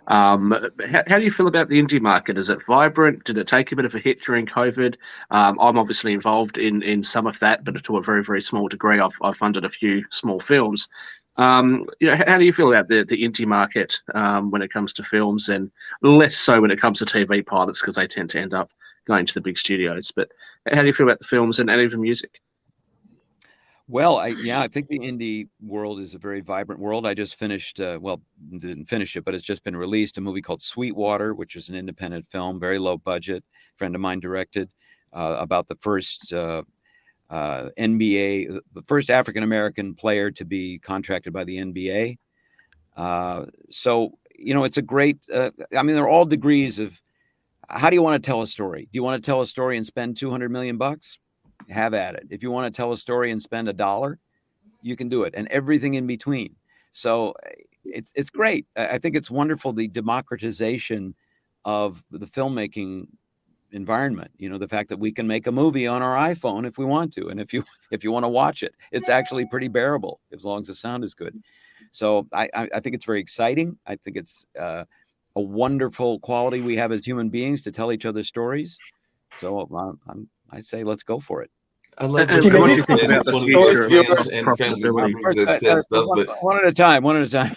How do you feel about the indie market? Is it vibrant? Did it take a bit of a hit during COVID? I'm obviously involved in some of that, but to a very, very small degree. I've funded a few small films. How do you feel about the indie market when it comes to films, and less so when it comes to TV pilots, because they tend to end up going to the big studios? But how do you feel about the films and even music? Well, I think the indie world is a very vibrant world. I just finished, didn't finish it, but it's just been released, a movie called Sweetwater, which is an independent film, very low budget. A friend of mine directed about the first NBA, the first African-American player to be contracted by the NBA. So, it's a great, they're all degrees of, how do you want to tell a story? Do you want to tell a story and spend $200 million? Have at it. If you want to tell a story and spend $1, you can do it, and everything in between. So it's great. I think it's wonderful, the democratization of the filmmaking environment. The fact that we can make a movie on our iPhone if we want to, and if you want to watch it, it's actually pretty bearable as long as the sound is good. So I think it's very exciting. I think it's a wonderful quality we have as human beings to tell each other stories. So I say let's go for it. I love what you think about the future and profitability. One at a time.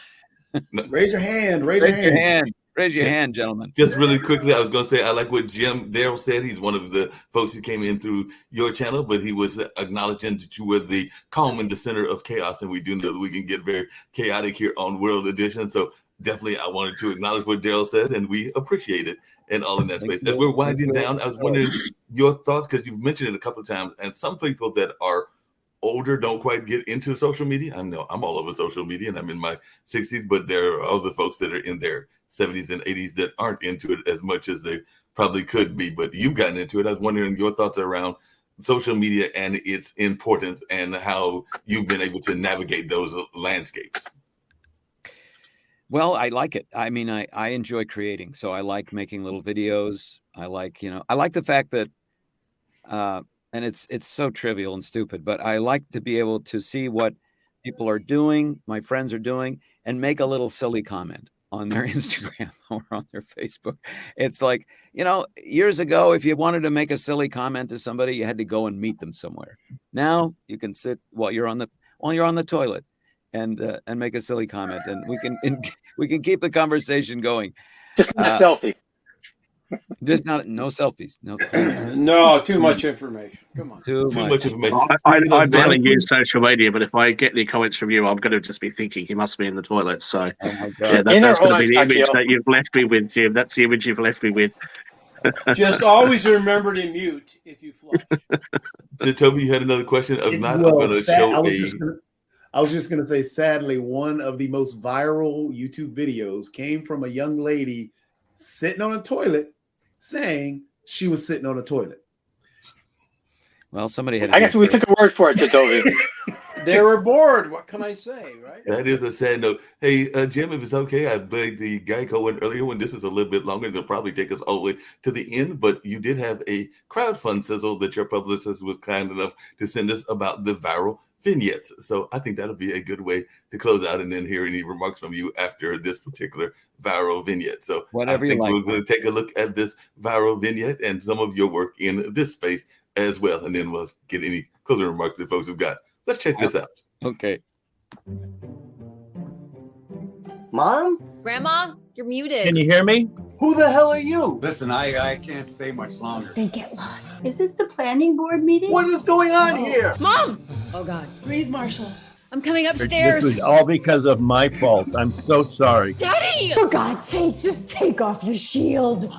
Raise your hand. Raise your hand, gentlemen. Just really quickly, I was going to say, I like what Jim Darrell said. He's one of the folks who came in through your channel, but he was acknowledging that you were the calm in the center of chaos, and we do know that we can get very chaotic here on World Edition. So definitely, I wanted to acknowledge what Darrell said, and we appreciate it and all in that space. As we're winding down, I was wondering your thoughts, because you've mentioned it a couple of times, and some people that are older don't quite get into social media. I know I'm all over social media, and I'm in my 60s, but there are other folks that are in their 70s and 80s that aren't into it as much as they probably could be, but you've gotten into it. I was wondering your thoughts around social media and its importance and how you've been able to navigate those landscapes. Well, I like it. I mean, I enjoy creating, so I like making little videos. I like, I like the fact that, and it's so trivial and stupid, but I like to be able to see what people are doing, my friends are doing, and make a little silly comment on their Instagram or on their Facebook. It's like, years ago, if you wanted to make a silly comment to somebody, you had to go and meet them somewhere. Now you can sit while you're on the toilet and make a silly comment, and we can keep the conversation going. Just not a selfie. Just no selfies. No, No, too much information. Come on. Too much information. I barely use social media, but if I get any comments from you, I'm going to just be thinking he must be in the toilet. So yeah, that's going to be the image that you've left me with, Jim. That's the image you've left me with. Just always remember to mute if you flush. So, Toby, you had another question? If not, Well, I'm going to show I was just going to say, sadly, one of the most viral YouTube videos came from a young lady sitting on a toilet saying she was sitting on a toilet. Well, somebody had. I guess we took a word for it, Toby. They were bored. What can I say, right? That is a sad note. Hey, Jim, if it's okay, I begged the Geico one earlier when this is a little bit longer. It'll probably take us all the way to the end, but you did have a crowdfund sizzle that your publicist was kind enough to send us about the viral vignettes. So I think that'll be a good way to close out and then hear any remarks from you after this particular viral vignette. So whatever I think you like. we're going to take a look at this viral vignette and some of your work in this space as well. And then we'll get any closing remarks that folks have got. Let's check this out. Okay. Mom? Grandma, you're muted. Can you hear me? Who the hell are you? Listen, I can't stay much longer. Then get lost. Is this the planning board meeting? What is going on here? Mom! Oh, God. Breathe, Marshall. I'm coming upstairs. This is all because of my fault. I'm so sorry. Daddy! For God's sake, just take off your shield.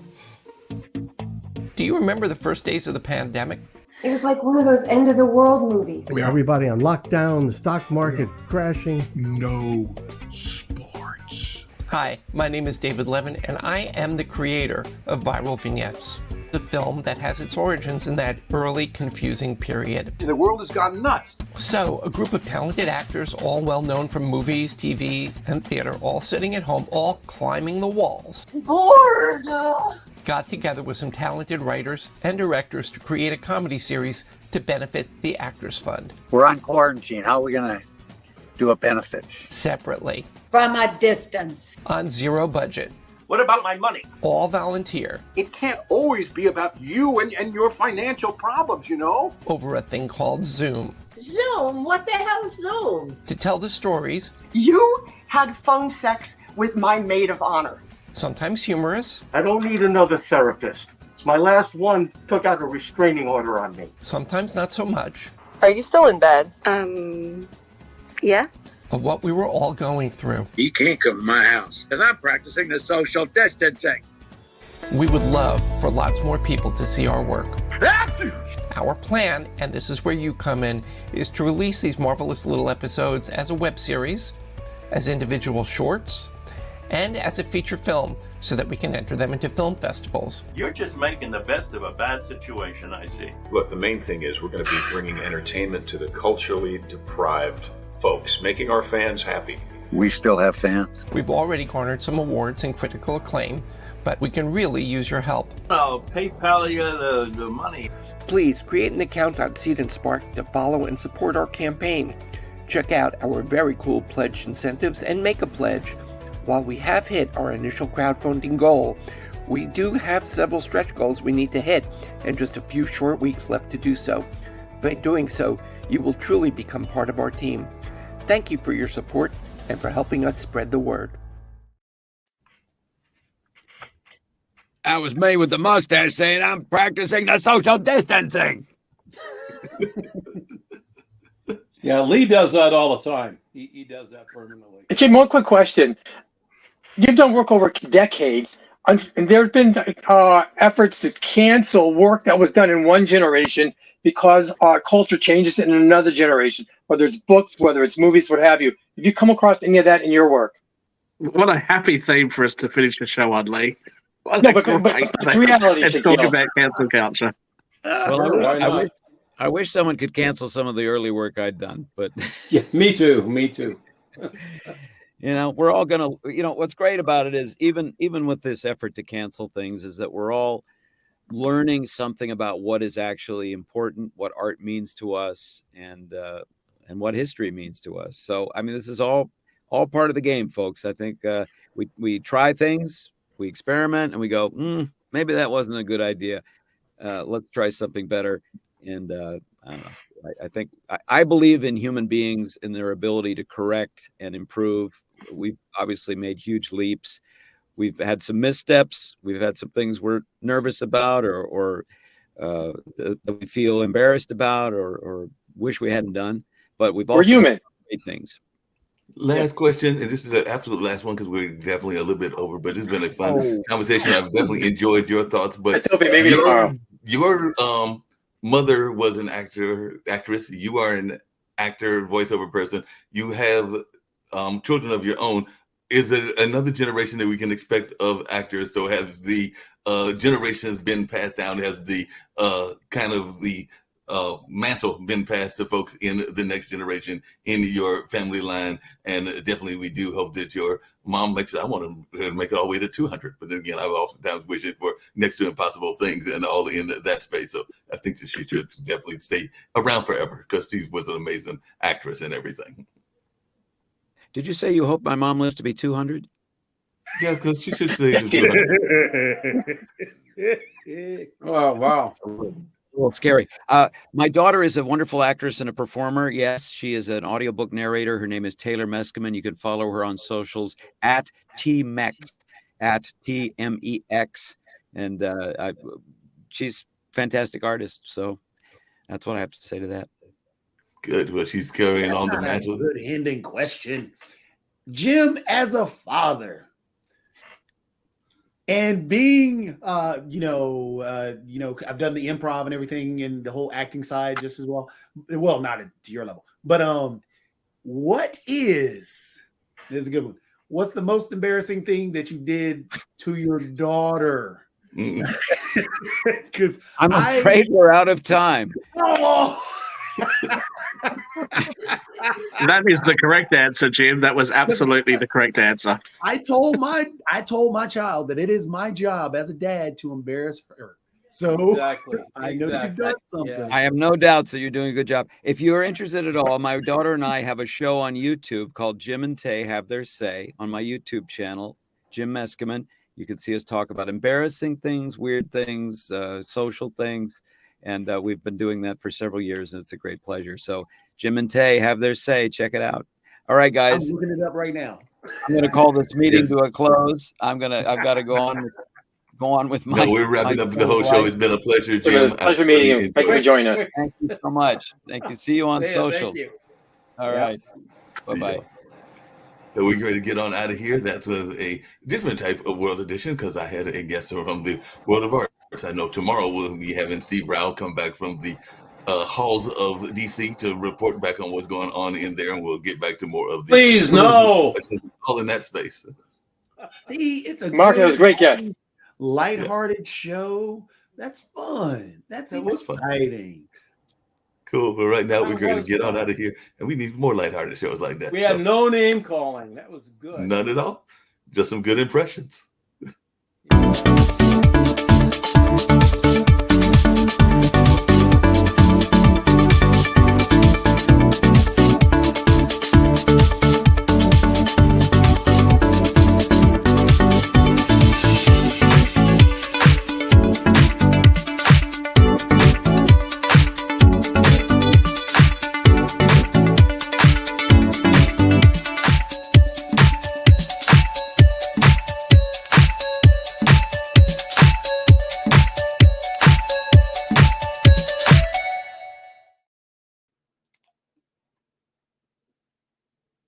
Do you remember the first days of the pandemic? It was like one of those end of the world movies. Everybody on lockdown, the stock market crashing. No sports. Hi, my name is David Levin, and I am the creator of Viral Vignettes, the film that has its origins in that early, confusing period. The world has gone nuts. So, a group of talented actors, all well known from movies, TV, and theater, all sitting at home, all climbing the walls. Bored! Got together with some talented writers and directors to create a comedy series to benefit the Actors Fund. We're on quarantine. How are we going to do a benefit? Separately. From a distance. On zero budget. What about my money? All volunteer. It can't always be about you and your financial problems, you know? Over a thing called Zoom. Zoom? What the hell is Zoom? To tell the stories. You had phone sex with my maid of honor. Sometimes humorous. I don't need another therapist. My last one took out a restraining order on me. Sometimes not so much. Are you still in bed? Yes. Of what we were all going through. You can't come to my house, because I'm practicing the social distancing. We would love for lots more people to see our work. Our plan, and this is where you come in, is to release these marvelous little episodes as a web series, as individual shorts, and as a feature film, so that we can enter them into film festivals. You're just making the best of a bad situation, I see. Look, the main thing is we're going to be bringing entertainment to the culturally deprived folks, making our fans happy. We still have fans. We've already garnered some awards and critical acclaim, but we can really use your help. I'll PayPal you the money. Please create an account on Seed and Spark to follow and support our campaign. Check out our very cool pledge incentives and make a pledge. While we have hit our initial crowdfunding goal, we do have several stretch goals we need to hit and just a few short weeks left to do so. By doing so, you will truly become part of our team. Thank you for your support and for helping us spread the word. That was me with the mustache saying I'm practicing the social distancing. Yeah, Lee does that all the time. He does that permanently. Jim, one quick question. You've done work over decades, and there have been efforts to cancel work that was done in one generation because culture changes in another generation, whether it's books, whether it's movies, what have you. Have you come across any of that in your work? What a happy theme for us to finish the show on, Lee. No, but it's reality. Let's talk about cancel culture. Well, I wish someone could cancel some of the early work I'd done, but yeah, me too. You know, we're all gonna. You know, what's great about it is even with this effort to cancel things, is that we're all learning something about what is actually important, what art means to us, and what history means to us. So, I mean, this is all part of the game, folks. I think we try things, we experiment, and we go, maybe that wasn't a good idea. Let's try something better. And I don't know. I think I believe in human beings and their ability to correct and improve. We've obviously made huge leaps. We've had some missteps. We've had some things we're nervous about, or that we feel embarrassed about, or wish we hadn't done. But we're human. Great things. Last question, and this is the absolute last one because we're definitely a little bit over, but it's been a fun conversation. I've definitely enjoyed your thoughts. But maybe tomorrow. Your mother was an actress. You are an actor, voiceover person. You have children of your own. Is it another generation that we can expect of actors? So has the generations been passed down? Has the kind of the mantle been passed to folks in the next generation in your family line? And definitely we do hope that your mom makes it. I want to make it all the way to 200, but then again, I've oftentimes wished for next to impossible things and all in that space. So I think that she should definitely stay around forever because she was an amazing actress and everything. Did you say you hope my mom lives to be 200? Yeah, because she should stay. 200. Oh, wow. A little scary. My daughter is a wonderful actress and a performer. Yes, she is an audiobook narrator. Her name is Taylor Meskimen. You can follow her on socials at TMEX, at TMEX. And she's a fantastic artist. So that's what I have to say to that. Good. Well, she's carrying on the mantle. Good ending question. Jim, as a father, and being, I've done the improv and everything and the whole acting side just as well. Well, not to your level, but this is a good one. What's the most embarrassing thing that you did to your daughter? Because I'm afraid we're out of time. Oh. That is the correct answer, Jim. That was absolutely the correct answer. I told my child that it is my job as a dad to embarrass her. So exactly. I know you've done something. Yeah. I have no doubts that you're doing a good job. If you are interested at all, my daughter and I have a show on YouTube called Jim and Tay Have Their Say on my YouTube channel, Jim Meskimen. You can see us talk about embarrassing things, weird things, social things. And we've been doing that for several years, and it's a great pleasure. So Jim and Tay Have Their Say. Check it out. All right, guys. I'm looking it up right now. I'm going to call this meeting to a close. I've got to go on with my. No, we're wrapping up the whole show. It's been a pleasure, Jim. It was a pleasure meeting you. Thank you for joining us. Thank you so much. Thank you. See you on socials. Thank you. All right. Bye-bye. So we're ready to get on out of here. That was a different type of World Edition because I had a guest from the World of Art. I know tomorrow we'll be having Steve Rao come back from the halls of DC to report back on what's going on in there, and we'll get back to more of the. Please, no. All in that space. See, it's a Mark, that was a great guest. Lighthearted show. That's fun. That's exciting. Cool. But right now we're going to get on out of here, and we need more lighthearted shows like that. We had no name calling. That was good. None at all. Just some good impressions.